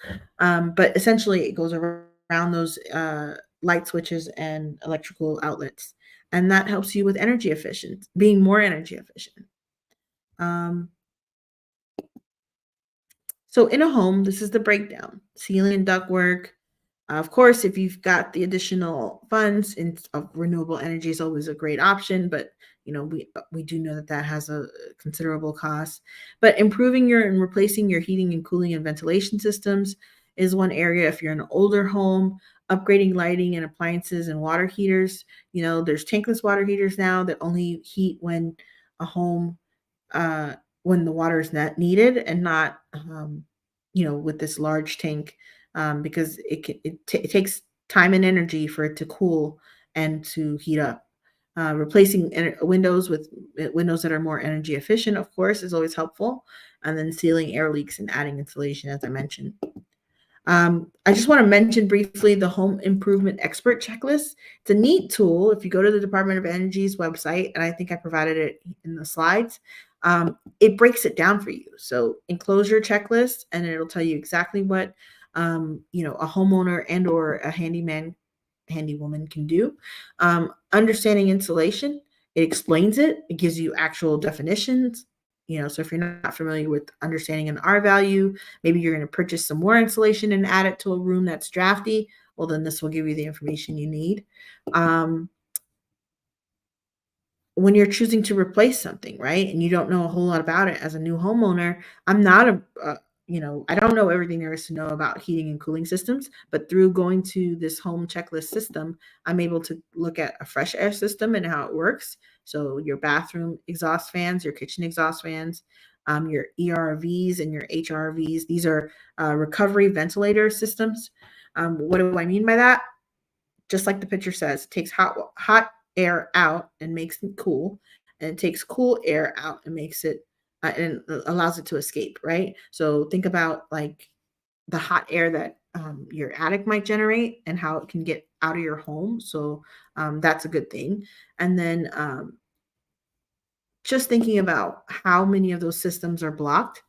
But essentially, it goes around those light switches and electrical outlets, and that helps you with being more energy efficient. Um, so in a home, this is the breakdown: ceiling and ductwork. Of course, if you've got the additional funds of renewable energy is always a great option, but we do know that that has a considerable cost. But improving and replacing your heating and cooling and ventilation systems is one area. If you're in an older home, upgrading lighting and appliances and water heaters. There's tankless water heaters now that only heat a home uh, when the water is not needed and not, with this large tank, because it takes time and energy for it to cool and to heat up. Replacing windows with windows that are more energy efficient, of course, is always helpful. And then sealing air leaks and adding insulation, as I mentioned. I just want to mention briefly the Home Improvement Expert Checklist. It's a neat tool. If you go to the Department of Energy's website, and I think I provided it in the slides, it breaks it down for you. So enclose your checklist, and it'll tell you exactly what a homeowner and or a handywoman can do. Understanding insulation, it explains it. It gives you actual definitions. So if you're not familiar with understanding an R value, maybe you're going to purchase some more insulation and add it to a room that's drafty. Well, then this will give you the information you need. When you're choosing to replace something, right, and you don't know a whole lot about it as a new homeowner, I'm not I don't know everything there is to know about heating and cooling systems, but through going to this home checklist system, I'm able to look at a fresh air system and how it works. So your bathroom exhaust fans, your kitchen exhaust fans, your ERVs and your HRVs, these are recovery ventilator systems. What do I mean by that? Just like the picture says, it takes hot air out and makes it cool, and it takes cool air out and makes it and allows it to escape, right? So think about like the hot air that your attic might generate and how it can get out of your home. So that's a good thing. And then just thinking about how many of those systems are blocked.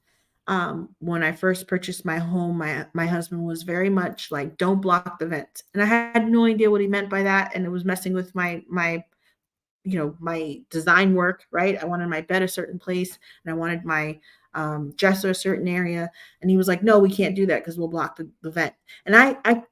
When I first purchased my home, my husband was very much like, "Don't block the vents," and I had no idea what he meant by that, and it was messing with my design work. Right, I wanted my bed a certain place, and I wanted my dresser a certain area, and he was like, "No, we can't do that because we'll block the vent." And I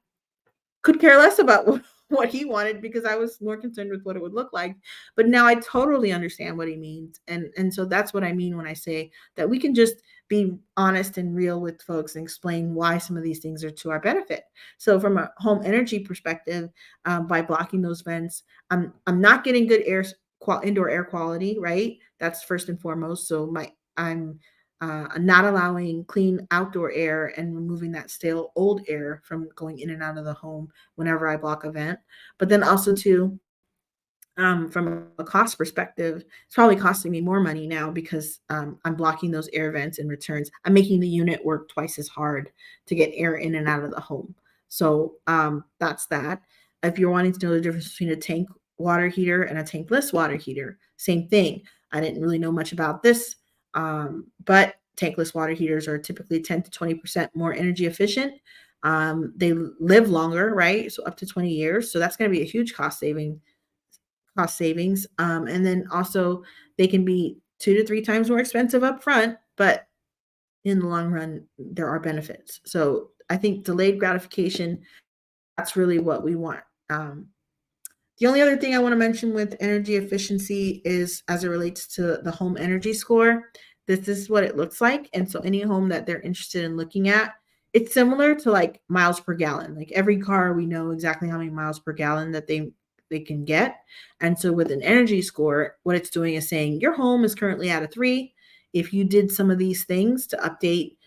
could care less about what he wanted because I was more concerned with what it would look like. But now I totally understand what he means. And so that's what I mean when I say that we can just be honest and real with folks and explain why some of these things are to our benefit. So from a home energy perspective, by blocking those vents, I'm not getting good indoor air quality, right? That's first and foremost. So I'm not allowing clean outdoor air and removing that stale old air from going in and out of the home whenever I block a vent. But then also too, from a cost perspective, it's probably costing me more money now because I'm blocking those air vents and returns. I'm making the unit work twice as hard to get air in and out of the home. So that's that. If you're wanting to know the difference between a tank water heater and a tankless water heater, same thing. I didn't really know much about this, but tankless water heaters are typically 10 to 20% more energy efficient. They live longer, right? So up to 20 years. So that's going to be a huge cost savings. And then also they can be 2 to 3 times more expensive up front, but in the long run, there are benefits. So I think delayed gratification, that's really what we want. The only other thing I want to mention with energy efficiency is as it relates to the home energy score. This is what it looks like. And so any home that they're interested in looking at, it's similar to like miles per gallon. Like every car, we know exactly how many miles per gallon that they can get. And so with an energy score, what it's doing is saying your home is currently at a 3. If you did some of these things to update,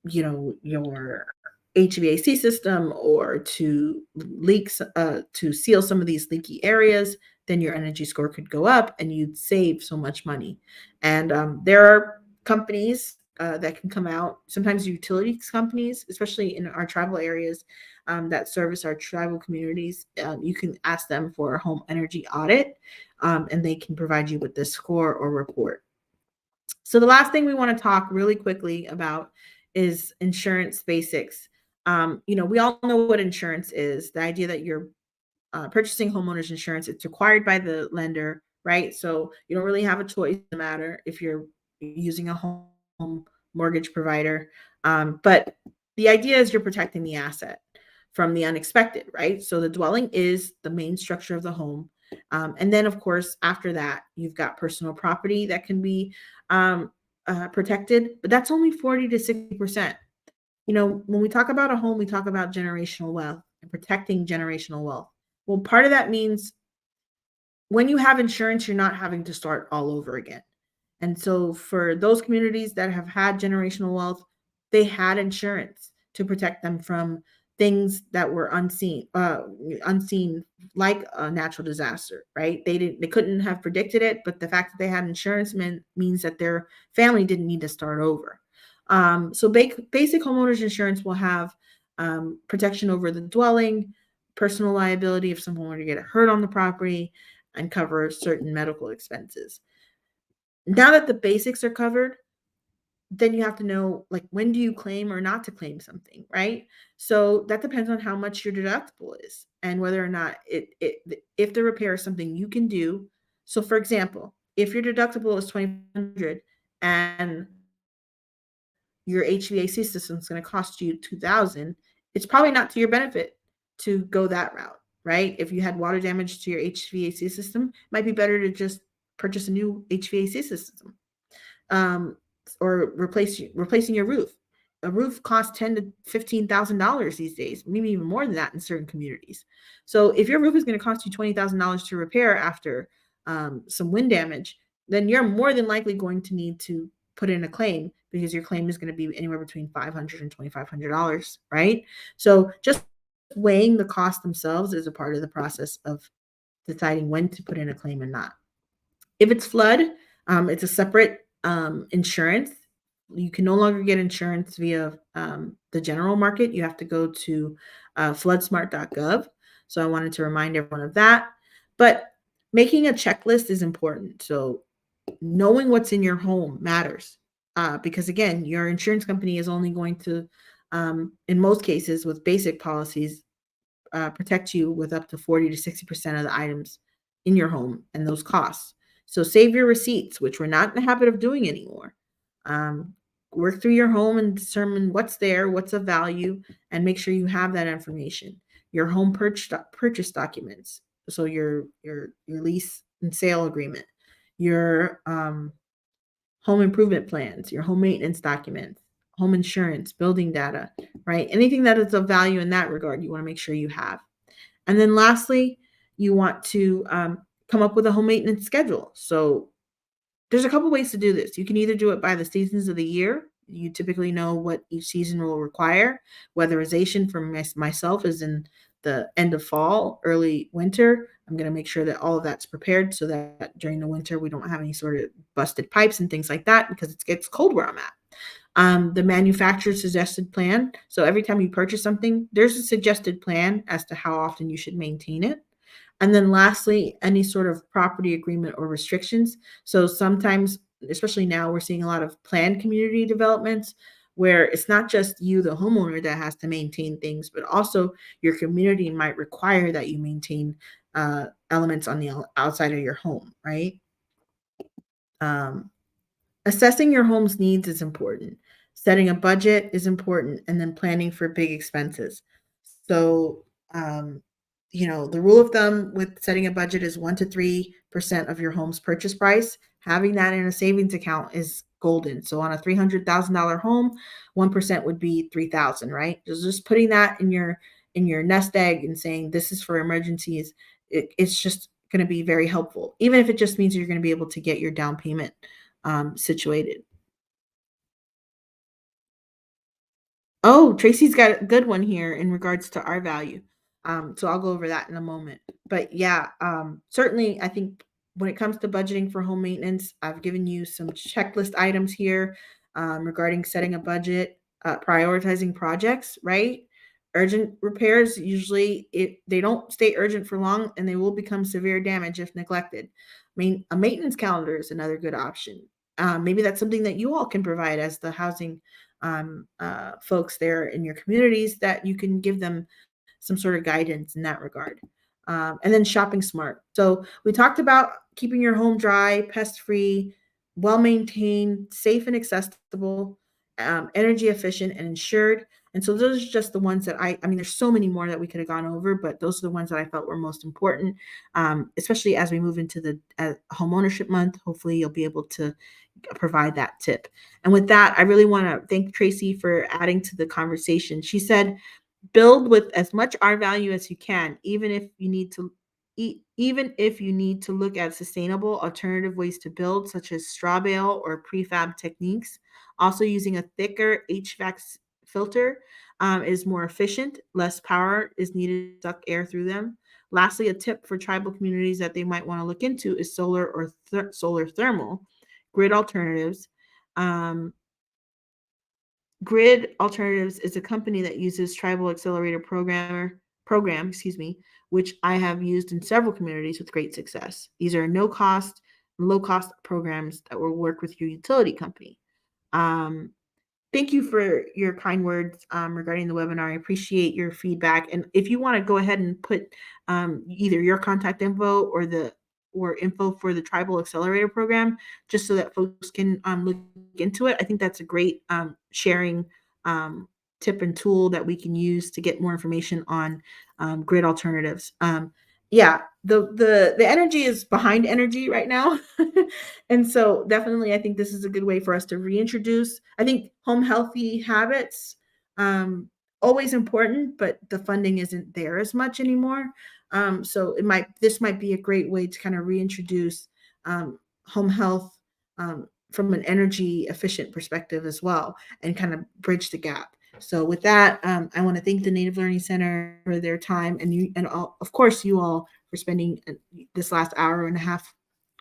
your HVAC system or to to seal some of these leaky areas, then your energy score could go up and you'd save so much money. And there are companies that can come out, sometimes utilities companies, especially in our tribal areas that service our tribal communities. You can ask them for a home energy audit, and they can provide you with this score or report. So the last thing we want to talk really quickly about is insurance basics. We all know what insurance is. The idea that you're purchasing homeowners insurance, it's required by the lender, right? So you don't really have a choice in the matter if you're using a home mortgage provider. But the idea is you're protecting the asset from the unexpected, right? So the dwelling is the main structure of the home. And then, of course, after that, you've got personal property that can be protected, but that's only 40 to 60%. When we talk about a home, we talk about generational wealth and protecting generational wealth. Well, part of that means when you have insurance, you're not having to start all over again. And so for those communities that have had generational wealth, they had insurance to protect them from things that were unseen, like a natural disaster, right? They couldn't have predicted it, but the fact that they had insurance means that their family didn't need to start over. So basic homeowners insurance will have protection over the dwelling, personal liability if someone were to get hurt on the property, and cover certain medical expenses. Now that the basics are covered, then you have to know, like, when do you claim or not to claim something, right? So that depends on how much your deductible is and whether or not if the repair is something you can do. So for example, if your deductible is 2,500 and your HVAC system is going to cost you 2,000, it's probably not to your benefit to go that route, right? If you had water damage to your HVAC system, it might be better to just purchase a new HVAC system, um, or replacing your roof. A roof costs $10,000 to $15,000 these days, maybe even more than that in certain communities. So if your roof is going to cost you $20,000 to repair after some wind damage, then you're more than likely going to need to put in a claim, because your claim is going to be anywhere between $500 and $2,500, right? So just weighing the cost themselves is a part of the process of deciding when to put in a claim and not. If it's flood, it's a separate insurance. You can no longer get insurance via the general market. You have to go to floodsmart.gov. So I wanted to remind everyone of that. But making a checklist is important. So knowing what's in your home matters, because again, your insurance company is only going to, in most cases with basic policies, protect you with up to 40 to 60% of the items in your home and those costs. So save your receipts, which we're not in the habit of doing anymore. Um, Work through your home and determine what's there, what's of value, and make sure you have that information. Your home purchase documents, so your lease and sale agreement, your home improvement plans, your home maintenance documents, home insurance, building data, right? Anything that is of value in that regard, you want to make sure you have. And then lastly, you want to come up with a home maintenance schedule. So there's a couple ways to do this. You can either do it by the seasons of the year. You typically know what each season will require. Weatherization for myself is in the end of fall, early winter. I'm going to make sure that all of that's prepared so that during the winter we don't have any sort of busted pipes and things like that, because it gets cold where I'm at. The manufacturer's suggested plan. So every time you purchase something, there's a suggested plan as to how often you should maintain it. And then lastly, any sort of property agreement or restrictions. So sometimes, especially now, we're seeing a lot of planned community developments where it's not just you, the homeowner, that has to maintain things, but also your community might require that you maintain elements on the outside of your home, right? Um, Assessing your home's needs is important. Setting a budget is important, and then planning for big expenses. So, um, the rule of thumb with setting a budget is 1 to 3% of your home's purchase price. Having that in a savings account is golden. So on a $300,000 home, 1% would be 3,000, right? Just putting that in your nest egg and saying this is for emergencies. It's just going to be very helpful, even if it just means you're going to be able to get your down payment situated. Oh, Tracy's got a good one here in regards to R value. So I'll go over that in a moment. But yeah, certainly I think when it comes to budgeting for home maintenance, I've given you some checklist items here regarding setting a budget, prioritizing projects, right? Urgent repairs, usually they don't stay urgent for long and they will become severe damage if neglected. A maintenance calendar is another good option. Maybe that's something that you all can provide as the housing folks there in your communities, that you can give them some sort of guidance in that regard. And then shopping smart. So we talked about keeping your home dry, pest free, well maintained, safe and accessible, energy efficient, and insured. And so those are just the ones that I mean, there's so many more that we could have gone over, but those are the ones that I felt were most important, especially as we move into the home ownership month. Hopefully you'll be able to provide that tip. And with that, I really want to thank Tracy for adding to the conversation. She said, build with as much R value as you can, even if you need to look at sustainable alternative ways to build, such as straw bale or prefab techniques. Also using a thicker HVAC filter is more efficient. Less power is needed to suck air through them. Lastly, a tip for tribal communities that they might want to look into is solar or solar thermal grid alternatives. Um, Grid Alternatives is a company that uses Tribal Accelerator program, which I have used in several communities with great success. These are no cost, low cost programs that will work with your utility company. Um, Thank you for your kind words regarding the webinar. I appreciate your feedback. And if you want to go ahead and put either your contact info or info for the Tribal Accelerator Program, just so that folks can look into it, I think that's a great sharing tip and tool that we can use to get more information on grid alternatives. Yeah, the energy is behind energy right now. And so definitely I think this is a good way for us to reintroduce. I think home healthy habits always important, but the funding isn't there as much anymore. So this might be a great way to kind of reintroduce home health from an energy efficient perspective as well, and kind of bridge the gap. So with that, I want to thank the Native Learning Center for their time, and all, of course, you all for spending this last hour and a half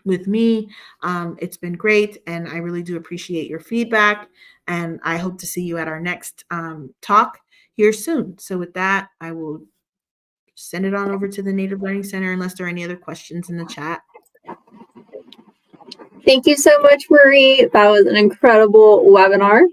with me. It's been great, and I really do appreciate your feedback. And I hope to see you at our next talk here soon. So with that, I will send it on over to the Native Learning Center unless there are any other questions in the chat. Thank you so much, Marie. That was an incredible webinar.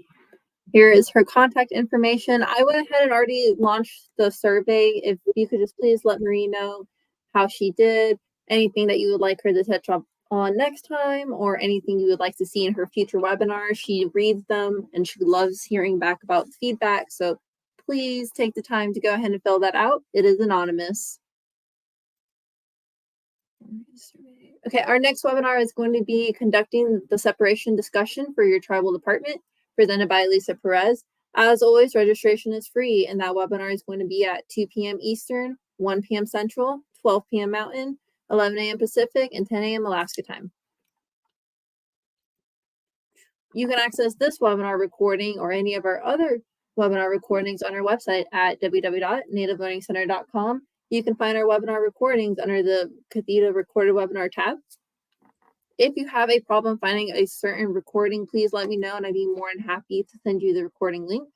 Here is her contact information. I went ahead and already launched the survey. If you could just please let Marie know how she did, anything that you would like her to touch on next time, or anything you would like to see in her future webinars. She reads them and she loves hearing back about feedback. So please take the time to go ahead and fill that out. It is anonymous. Okay, our next webinar is going to be conducting the separation discussion for your tribal department, presented by Lisa Perez. As always, registration is free, and that webinar is going to be at 2 p.m. Eastern, 1 p.m. Central, 12 p.m. Mountain, 11 a.m. Pacific, and 10 a.m. Alaska time. You can access this webinar recording or any of our other webinar recordings on our website at www.nativelearningcenter.com. You can find our webinar recordings under the Cathedra Recorded Webinar tab. If you have a problem finding a certain recording, please let me know and I'd be more than happy to send you the recording link.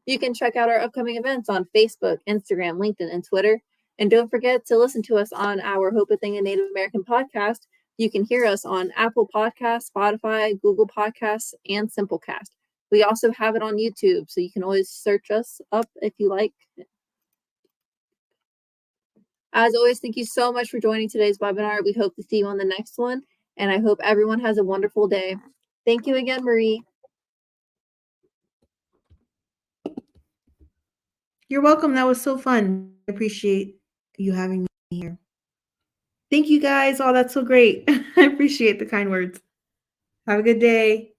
You can check out our upcoming events on Facebook, Instagram, LinkedIn, and Twitter. And don't forget to listen to us on our Hope a Thing a Native American podcast. You can hear us on Apple Podcasts, Spotify, Google Podcasts, and Simplecast. We also have it on YouTube, so you can always search us up if you like. As always, thank you so much for joining today's webinar. We hope to see you on the next one, and I hope everyone has a wonderful day. Thank you again, Marie. You're welcome. That was so fun. I appreciate you having me here. Thank you guys. Oh, that's so great. I appreciate the kind words. Have a good day.